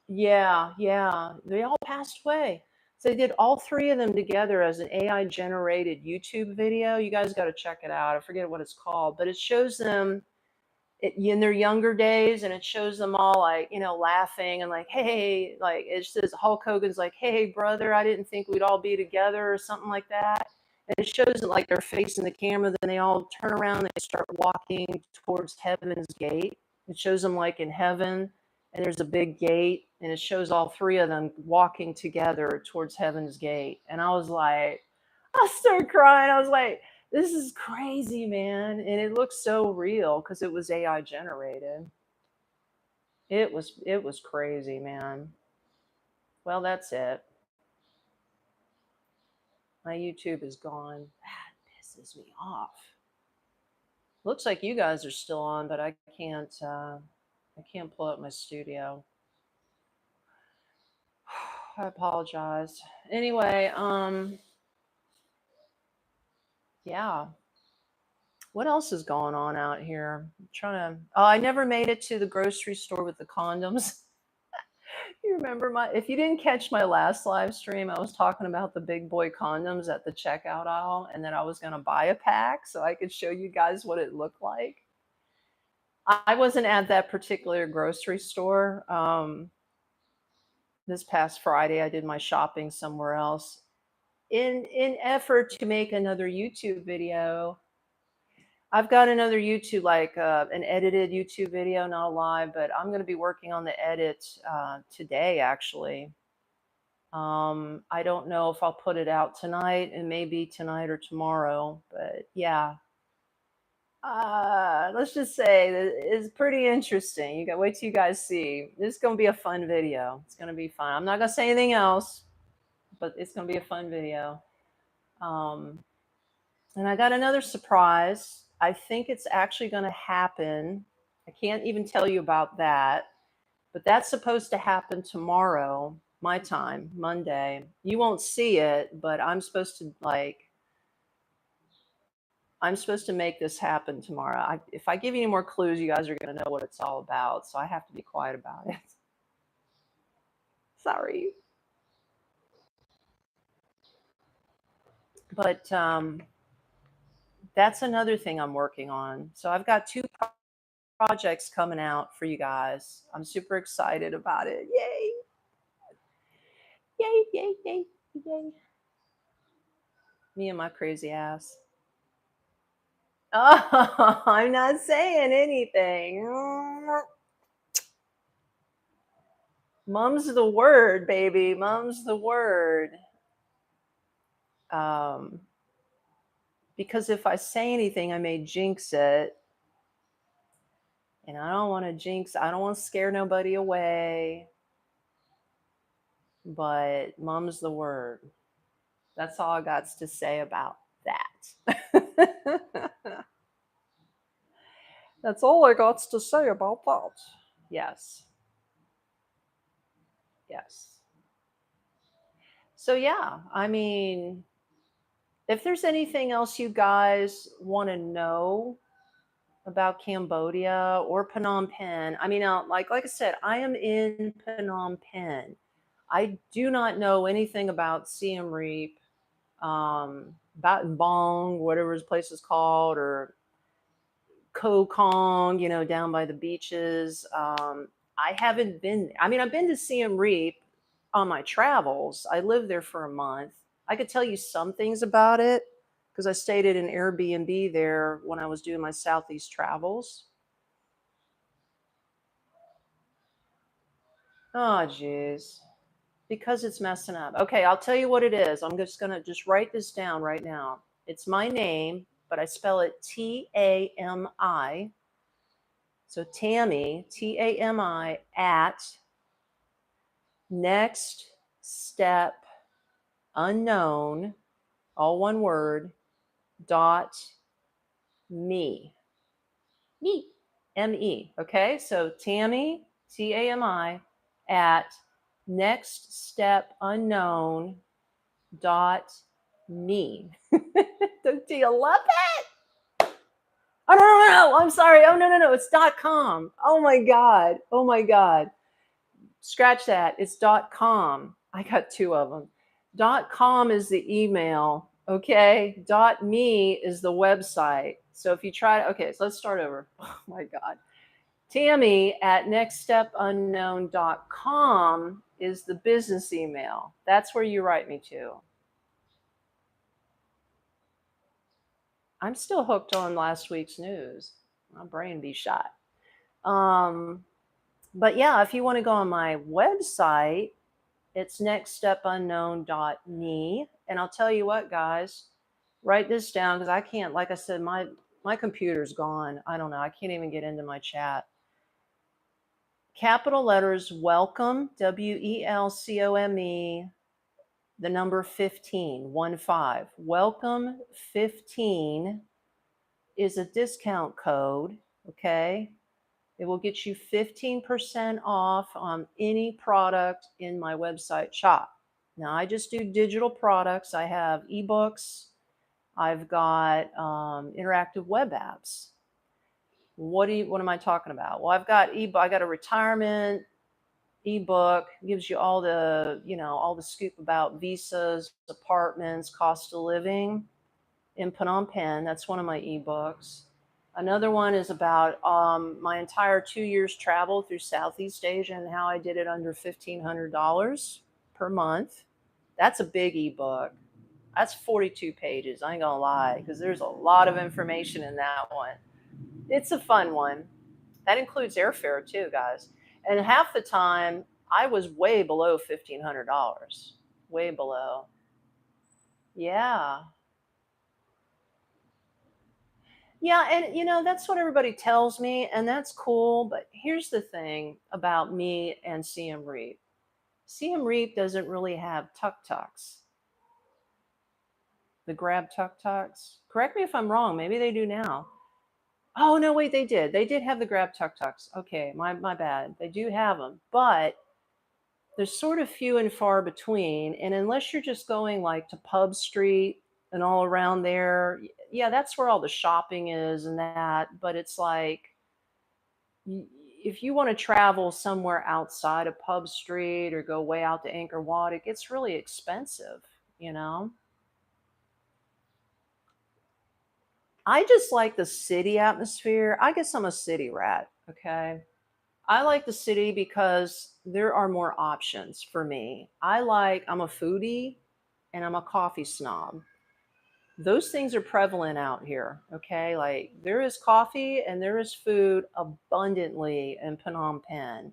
Yeah, yeah. They all passed away. So they did all three of them together as an AI generated YouTube video. You guys got to check it out. I forget what it's called, but it shows them in their younger days, and it shows them all like, laughing and like, hey, like it says Hulk Hogan's like, hey, brother, I didn't think we'd all be together or something like that. And it shows them like they're facing the camera, then they all turn around, they start walking towards heaven's gate. It shows them like in heaven, and there's a big gate, and it shows all three of them walking together towards heaven's gate. And I was like, I started crying. I was like, this is crazy, man. And it looks so real because it was AI generated. It was crazy, man. Well, that's it. My YouTube is gone. That pisses me off. Looks like you guys are still on, but I can't pull up my studio. I apologize. Anyway, yeah. What else is going on out here? I'm trying to. Oh, I never made it to the grocery store with the condoms. You remember if you didn't catch my last live stream, I was talking about the big boy condoms at the checkout aisle, and then I was going to buy a pack so I could show you guys what it looked like. I wasn't at that particular grocery store. This past Friday, I did my shopping somewhere else. In effort to make another YouTube video, I've got another YouTube, like an edited YouTube video, not live, but I'm going to be working on the edit today, actually. I don't know if I'll put it out tonight, and maybe tonight or tomorrow, but yeah. Let's just say that it's pretty interesting. You got wait till you guys see. This is gonna be a fun video. It's gonna be fun. I'm not gonna say anything else, but it's gonna be a fun video. Um, and I got another surprise. I think it's actually gonna happen. I can't even tell you about that, but that's supposed to happen tomorrow, my time, Monday. You won't see it, but I'm supposed to make this happen tomorrow. If I give you any more clues, you guys are going to know what it's all about. So I have to be quiet about it. Sorry. But that's another thing I'm working on. So I've got two projects coming out for you guys. I'm super excited about it. Yay! Yay, yay, yay, yay. Me and my crazy ass. Oh, I'm not saying anything. Mum's the word, baby. Mum's the word. Um, because if I say anything, I may jinx it. And I don't want to jinx, I don't want to scare nobody away, but mum's the word. That's all I got to say about that. That's all I got to say about that. Yes. Yes. So, yeah, I mean, if there's anything else you guys want to know about Cambodia or Phnom Penh, I mean, like I said, I am in Phnom Penh. I do not know anything about Siem Reap, Baton Bong, whatever his place is called, or Koh Kong, down by the beaches. I haven't been. I mean, I've been to Siem Reap on my travels. I lived there for a month. I could tell you some things about it because I stayed at an Airbnb there when I was doing my Southeast travels. Oh, jeez. Because it's messing up. Okay, I'll tell you what it is. I'm just gonna just write this down right now. It's my name, but I spell it Tami. So Tami, Tami at Nextstepunknown, all one word, dot me. Me. M-E. Okay, so Tami, Tami at Nextstepunknown dot me. Do you love it? Oh, no. I'm sorry. Oh, no. It's .com. Oh my God. Oh my God. Scratch that. It's .com. I got two of them. .com is the email. Okay. .me is the website. So if you try to, okay, so let's start over. Oh my God. Tami at nextstepunknown.com is the business email. That's where you write me to. I'm still hooked on last week's news. My brain be shot. But yeah, if you want to go on my website, it's nextstepunknown.me. And I'll tell you what, guys, write this down because I can't, like I said, my computer's gone. I don't know. I can't even get into my chat. Capital letters, welcome, WELCOME, the number 15, 1 5. Welcome 15 is a discount code, okay? It will get you 15% off on any product in my website shop. Now, I just do digital products. I have ebooks. I've got interactive web apps. What am I talking about? Well, I've got I got a retirement ebook, gives you all the scoop about visas, apartments, cost of living in Phnom Penh. That's one of my ebooks. Another one is about my entire 2 years travel through Southeast Asia and how I did it under $1,500 per month. That's a big ebook. That's 42 pages. I ain't gonna lie, because there's a lot of information in that one. It's a fun one. That includes airfare too, guys. And half the time, I was way below $1,500. Way below. Yeah. Yeah, and that's what everybody tells me, and that's cool. But here's the thing about me and Siem Reap. Siem Reap doesn't really have tuk-tuks, the grab tuk-tuks. Correct me if I'm wrong. Maybe they do now. Oh no, wait, they did. They did have the grab tuk-tuks. Okay, my bad. They do have them, but they're sort of few and far between. And unless you're just going like to Pub Street and all around there, yeah, that's where all the shopping is and that. But it's like, if you want to travel somewhere outside of Pub Street or go way out to Angkor Wat, it gets really expensive, you know? I just like the city atmosphere. I guess I'm a city rat, okay? I like the city because there are more options for me. I'm a foodie and I'm a coffee snob. Those things are prevalent out here, okay? Like there is coffee and there is food abundantly in Phnom Penh.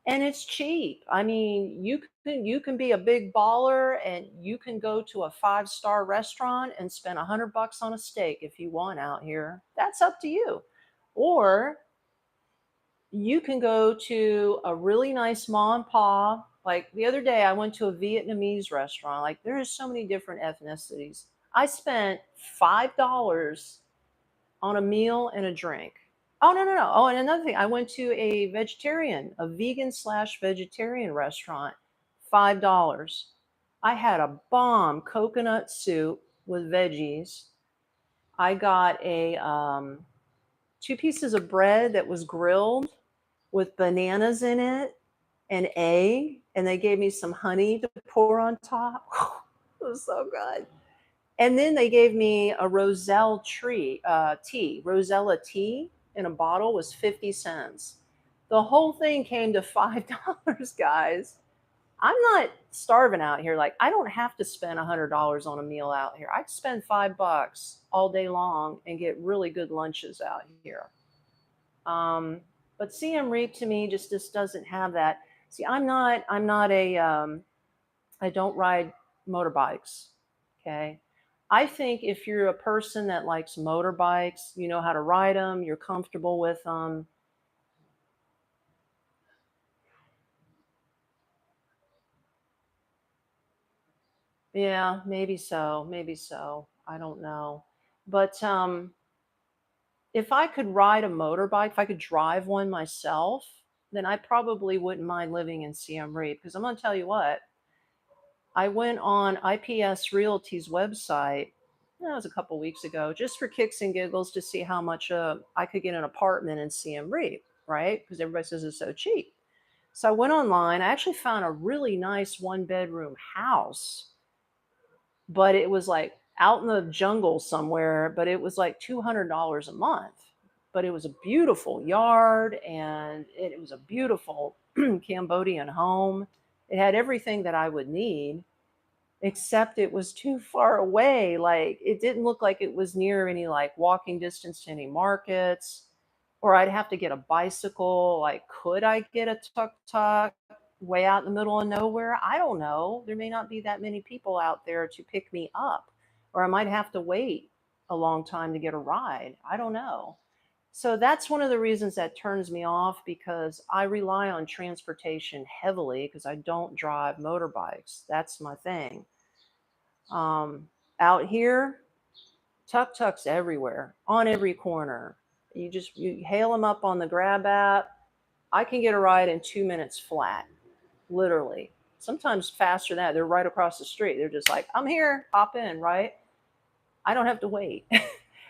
And it's cheap. I mean, you can be a big baller and you can go to a 5-star restaurant and spend $100 on a steak if you want out here. That's up to you. Or you can go to a really nice mom and pop. Like the other day, I went to a Vietnamese restaurant. Like there is so many different ethnicities. I spent $5 on a meal and a drink. Oh no no no! Oh, and another thing, I went to a vegan slash vegetarian restaurant. $5. I had a bomb coconut soup with veggies. I got a 2 pieces of bread that was grilled with bananas in it, an egg, and they gave me some honey to pour on top. It was so good. And then they gave me a Rosella tea in a bottle was 50 cents. The whole thing came to $5, guys. I'm not starving out here. Like I don't have to spend $100 on a meal out here. I can spend $5 all day long and get really good lunches out here. Um, but CM Reap to me just doesn't have that. See, I'm not I don't ride motorbikes. Okay. I think if you're a person that likes motorbikes, you know how to ride them, you're comfortable with them. Yeah, maybe so. Maybe so. I don't know. But if I could ride a motorbike, if I could drive one myself, then I probably wouldn't mind living in Siem Reap. Because I'm going to tell you what, I went on IPS Realty's website, that was a couple weeks ago, just for kicks and giggles to see how much I could get an apartment in Siem Reap, right? Because everybody says it's so cheap. So I went online. I actually found a really nice 1 bedroom house, but it was like out in the jungle somewhere, but it was like $200 a month. But it was a beautiful yard and it was a beautiful Cambodian home. It had everything that I would need, except it was too far away. Like it didn't look like it was near any like walking distance to any markets, or I'd have to get a bicycle. Like, could I get a tuk tuk way out in the middle of nowhere? I don't know. There may not be that many people out there to pick me up, or I might have to wait a long time to get a ride. I don't know. So that's one of the reasons that turns me off because I rely on transportation heavily because I don't drive motorbikes. That's my thing. Um, Out here, tuk tuks everywhere, on every corner. You hail them up on the Grab app. I can get a ride in 2 minutes flat, literally. Sometimes faster than that. They're right across the street. They're just like, I'm here, hop in, right? I don't have to wait.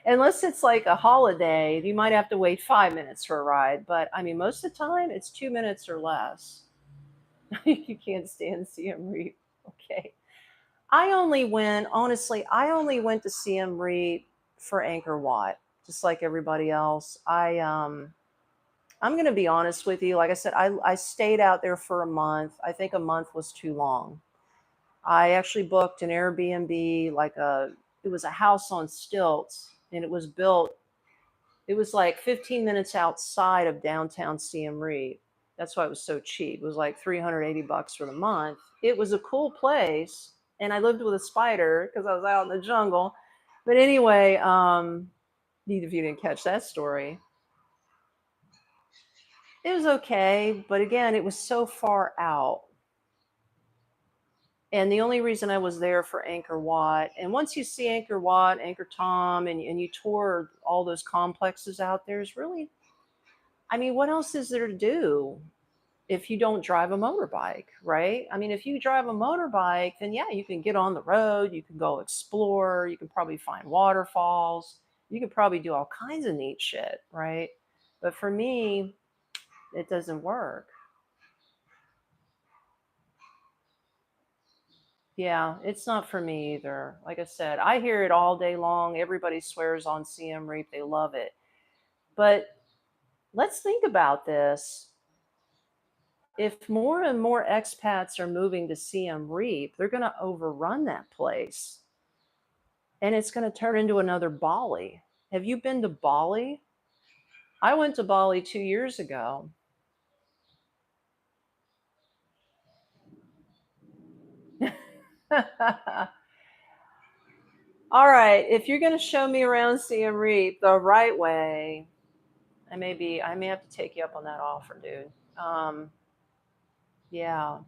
Unless it's like a holiday, you might have to wait 5 minutes for a ride. But I mean, most of the time, it's 2 minutes or less. You can't stand Siem Reap. Okay. I only went to Siem Reap for Angkor Wat, just like everybody else. I'm going to be honest with you. Like I said, I stayed out there for a month. I think a month was too long. I actually booked an Airbnb, it was a house on stilts, and it was like 15 minutes outside of downtown Siem Reap. That's why it was so cheap. It was like $380 for the month. It was a cool place, and I lived with a spider because I was out in the jungle. But anyway, if you didn't catch that story, it was okay. But again, it was so far out. And the only reason I was there for Angkor Wat, and once you see Angkor Wat, Angkor Thom, and you tour all those complexes out there, is really, I mean, what else is there to do if you don't drive a motorbike, right? I mean, if you drive a motorbike, then yeah, you can get on the road, you can go explore, you can probably find waterfalls, you could probably do all kinds of neat shit, right? But for me, it doesn't work. Yeah, it's not for me either. Like I said, I hear it all day long. Everybody swears on CM Reap, they love it. But let's think about this. If more and more expats are moving to CM Reap, they're going to overrun that place and it's going to turn into another Bali. Have you been to Bali? I went to Bali 2 years ago. All right, if you're going to show me around Siem Reap the right way, I may have to take you up on that offer, dude. Yeah.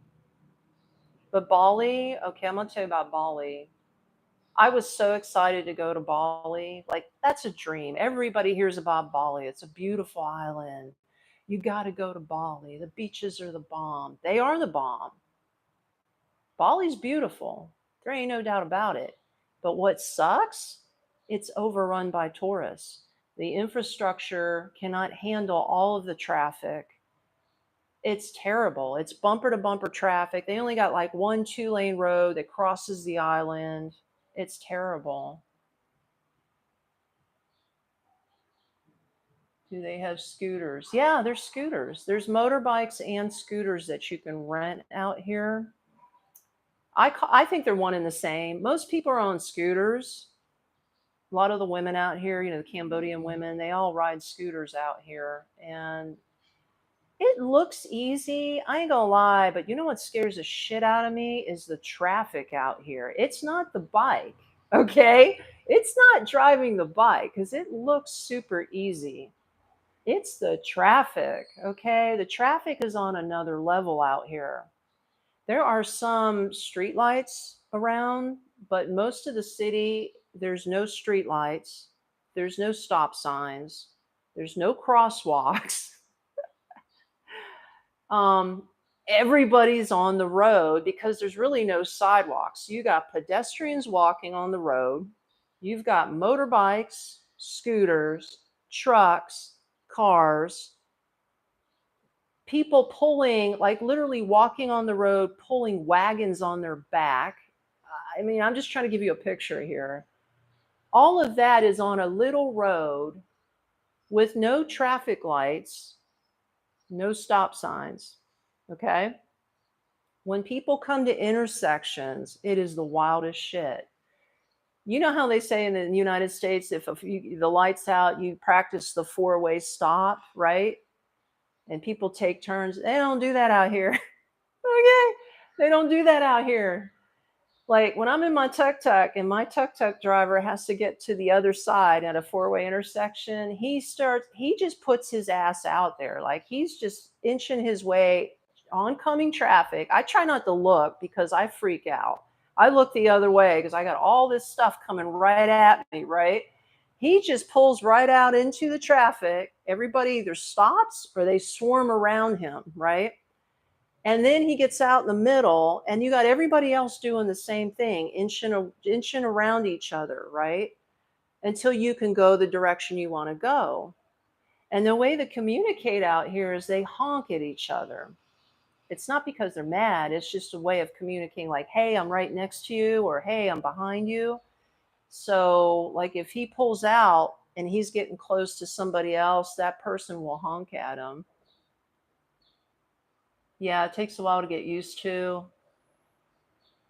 But Bali, okay, I'm gonna tell you about Bali. I was so excited to go to Bali. Like, that's a dream. Everybody hears about Bali. It's a beautiful island. You got to go to Bali. The beaches are the bomb. They are the bomb. Bali's beautiful. There ain't no doubt about it. But what sucks? It's overrun by tourists. The infrastructure cannot handle all of the traffic. It's terrible. It's bumper to bumper traffic. They only got like one 2-lane road that crosses the island. It's terrible. Do they have scooters? Yeah, there's scooters. There's motorbikes and scooters that you can rent out here. I think they're one and the same. Most people are on scooters. A lot of the women out here, the Cambodian women, they all ride scooters out here. And it looks easy. I ain't gonna lie, but you know what scares the shit out of me is the traffic out here. It's not the bike, okay? It's not driving the bike because it looks super easy. It's the traffic, okay? The traffic is on another level out here. There are some street lights around, but most of the city, there's no street lights, there's no stop signs, there's no crosswalks. um, Everybody's on the road because there's really no sidewalks. You got pedestrians walking on the road, you've got motorbikes, scooters, trucks, cars, people pulling, like literally walking on the road, pulling wagons on their back. I mean, I'm just trying to give you a picture here. All of that is on a little road with no traffic lights, no stop signs. Okay. When people come to intersections, it is the wildest shit. You know how they say in the United States, if the light's out, you practice the four-way stop, right? And people take turns. They don't do that out here. Okay. They don't do that out here. Like when I'm in my tuk-tuk and my tuk-tuk driver has to get to the other side at a four-way intersection, he just puts his ass out there. Like he's just inching his way oncoming traffic. I try not to look because I freak out. I look the other way because I got all this stuff coming right at me, right? He just pulls right out into the traffic. Everybody either stops or they swarm around him, right? And then he gets out in the middle, and you got everybody else doing the same thing, inching around each other, right? Until you can go the direction you want to go. And the way they communicate out here is they honk at each other. It's not because they're mad, it's just a way of communicating, like, hey, I'm right next to you, or hey, I'm behind you. So, like, if he pulls out and he's getting close to somebody else, that person will honk at him. Yeah, it takes a while to get used to.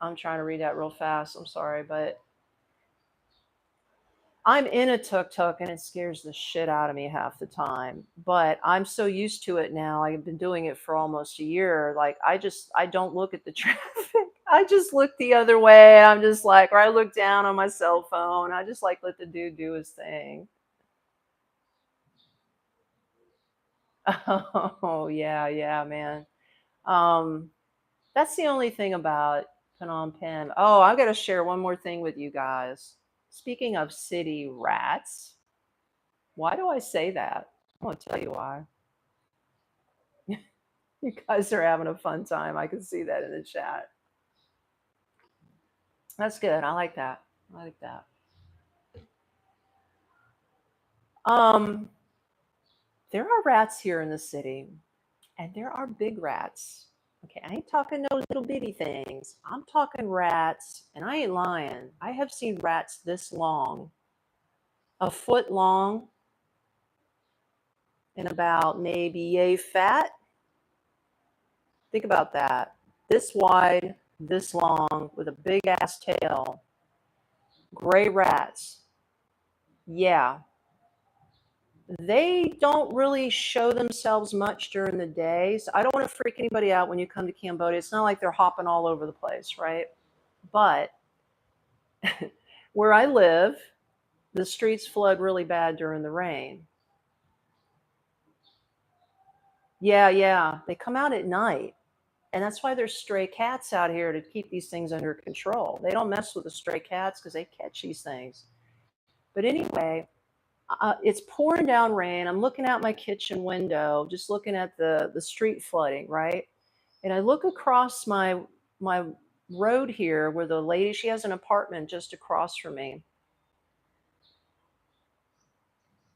I'm trying to read that real fast. I'm sorry, but I'm in a tuk-tuk and it scares the shit out of me half the time. But I'm so used to it now. I've been doing it for almost a year. Like I don't look at the traffic. I just look the other way. I'm just like, or I look down on my cell phone. I just like let the dude do his thing. Oh yeah, man. Um, that's the only thing about Phnom Penh. Oh, I've got to share one more thing with you guys. Speaking of city rats, why do I say that? I want to tell you why. You guys are having a fun time. I can see that in the chat. That's good. I like that. I like that. Um, there are rats here in the city, and there are big rats. Okay, I ain't talking no little bitty things. I'm talking rats, and I ain't lying. I have seen rats this long, a foot long, and about maybe yay fat. Think about that. This wide, this long, with a big ass tail. Gray rats. Yeah. They don't really show themselves much during the day. So I don't want to freak anybody out when you come to Cambodia. It's not like they're hopping all over the place, right? But where I live, the streets flood really bad during the rain. Yeah. They come out at night. And that's why there's stray cats out here to keep these things under control. They don't mess with the stray cats because they catch these things. But anyway, it's pouring down rain. I'm looking out my kitchen window, just looking at the street flooding, right? And I look across my road here where the lady, she has an apartment just across from me.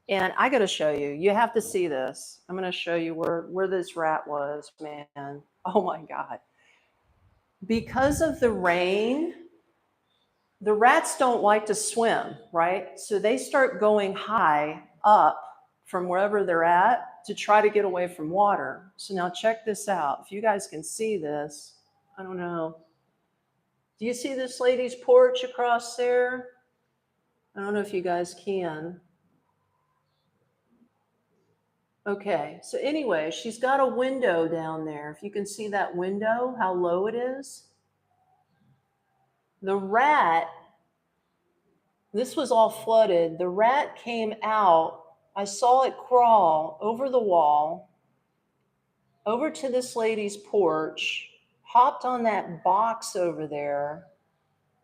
And I got to show you. You have to see this. I'm going to show you where this rat was, man. Oh my god. Because of the rain, the rats don't like to swim, right? So they start going high up from wherever they're at to try to get away from water. So now check this out. If you guys can see this, I don't know. Do you see this lady's porch across there? I don't know if you guys can. Okay, so anyway, she's got a window down there. If you can see that window, how low it is. The rat, this was all flooded. The rat came out. I saw it crawl over the wall, over to this lady's porch, hopped on that box over there,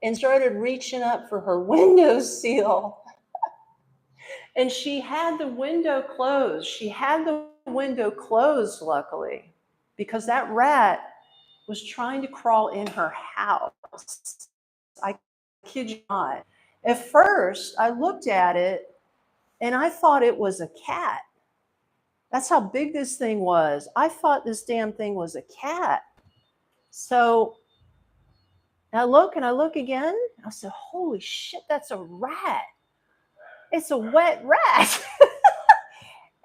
and started reaching up for her window seal. And she had the window closed. She had the window closed, luckily, because that rat was trying to crawl in her house. I kid you not. At first, I looked at it and I thought it was a cat. That's how big this thing was. I thought this damn thing was a cat. So I look and I look again. I said, holy shit, that's a rat. It's a wet rat.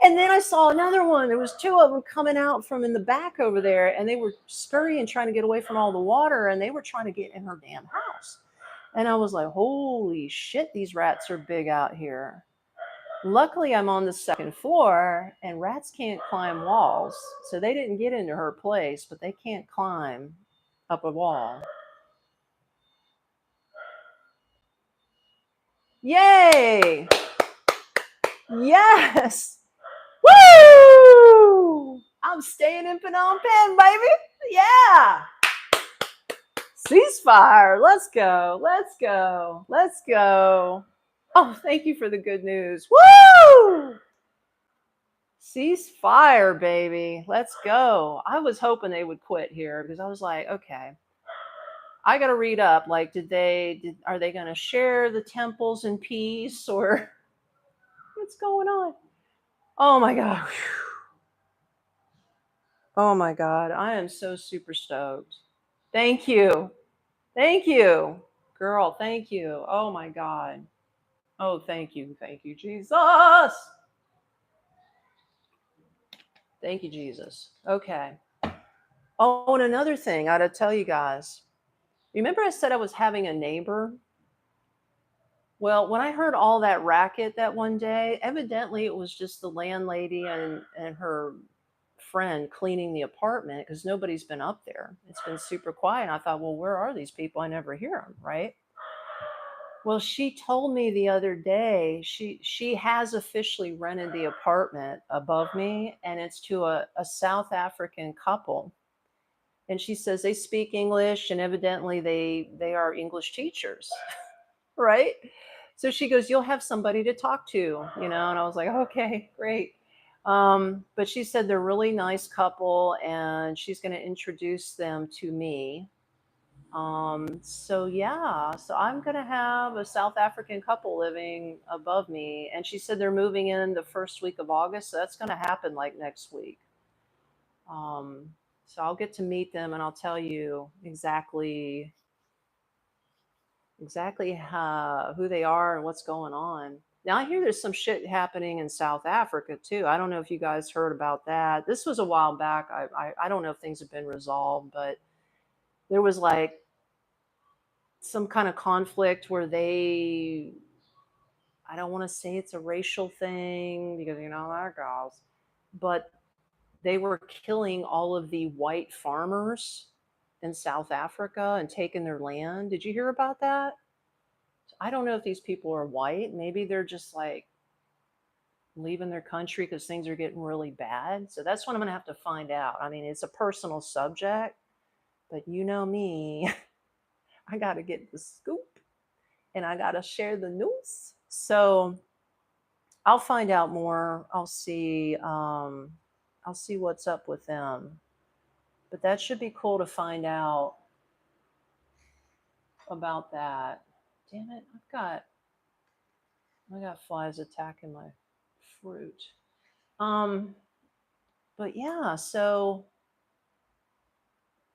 And then I saw another one. There was two of them coming out from in the back over there, and they were scurrying, trying to get away from all the water, and they were trying to get in her damn house. And I was like, holy shit, these rats are big out here. Luckily, I'm on the second floor, and rats can't climb walls. So they didn't get into her place, but they can't climb up a wall. Yay! Yes! Woo! I'm staying in Phnom Penh, baby. Yeah. Ceasefire. Let's go. Let's go. Let's go. Oh, thank you for the good news. Woo! Ceasefire, baby. Let's go. I was hoping they would quit here because I was like, okay, I got to read up. Like, are they going to share the temples in peace or what's going on? Oh my God. Oh my God. I am so super stoked. Thank you. Thank you. Girl, thank you. Oh my God. Oh, thank you. Thank you, Jesus. Thank you, Jesus. Okay. Oh, and another thing I got to tell you guys. Remember I said I was having a neighbor? Well, when I heard all that racket that one day, evidently it was just the landlady and her friend cleaning the apartment because nobody's been up there. It's been super quiet. And I thought, well, where are these people? I never hear them, right? Well, she told me the other day she has officially rented the apartment above me, and it's to a South African couple. And she says they speak English, and evidently they are English teachers, right? So she goes, "You'll have somebody to talk to," you know. And I was like, "Okay, great." But she said they're a really nice couple, and she's going to introduce them to me. So yeah, so I'm gonna have a South African couple living above me, and she said they're moving in the first week of August, so that's gonna happen like next week. Um, so I'll get to meet them, and I'll tell you exactly who they are and what's going on. Now I hear there's some shit happening in South Africa too. I don't know if you guys heard about that. This was a while back. I don't know if things have been resolved, but there was like some kind of conflict where I don't want to say it's a racial thing because you know that goes, but they were killing all of the white farmers in South Africa and taking their land. Did you hear about that? I don't know if these people are white. Maybe they're just like leaving their country because things are getting really bad. So that's what I'm going to have to find out. I mean, it's a personal subject, but you know me, I got to get the scoop and I got to share the news. So I'll find out more. I'll see what's up with them. But that should be cool to find out about that. Damn it, I got flies attacking my fruit. But yeah, so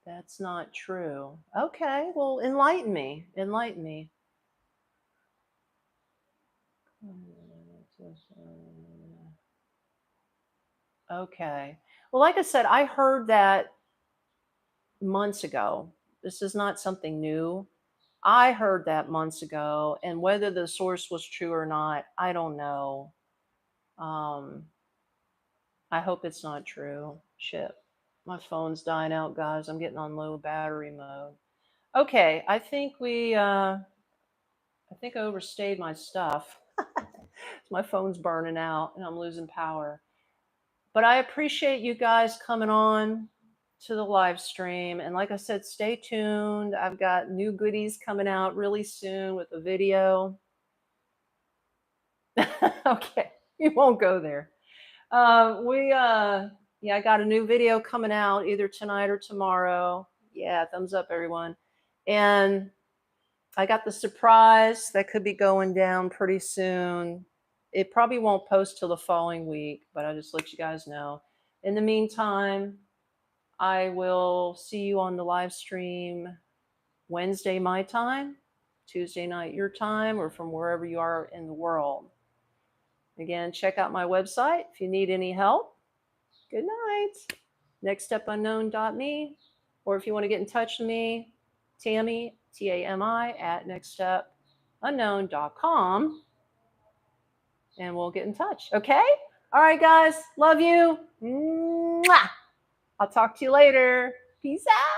that's not true. Okay, well, enlighten me. Enlighten me. Okay. Well, like I said, I heard that months ago. This is not something new. I heard that months ago, and whether the source was true or not, I don't know. Um, I hope it's not true. Shit. My phone's dying out, guys. I'm getting on low battery mode. Okay, I think I overstayed my stuff. My phone's burning out and I'm losing power. But I appreciate you guys coming on to the live stream. And like I said, stay tuned. I've got new goodies coming out really soon with a video. Okay, you won't go there. Yeah, I got a new video coming out either tonight or tomorrow. Yeah, thumbs up, everyone. And I got the surprise that could be going down pretty soon. It probably won't post till the following week, but I'll just let you guys know. In the meantime, I will see you on the live stream Wednesday, my time, Tuesday night, your time, or from wherever you are in the world. Again, check out my website if you need any help. Good night. Nextstepunknown.me. Or if you want to get in touch with me, Tami, Tami, at nextstepunknown.com. And we'll get in touch. Okay? All right, guys. Love you. Mwah! I'll talk to you later. Peace out.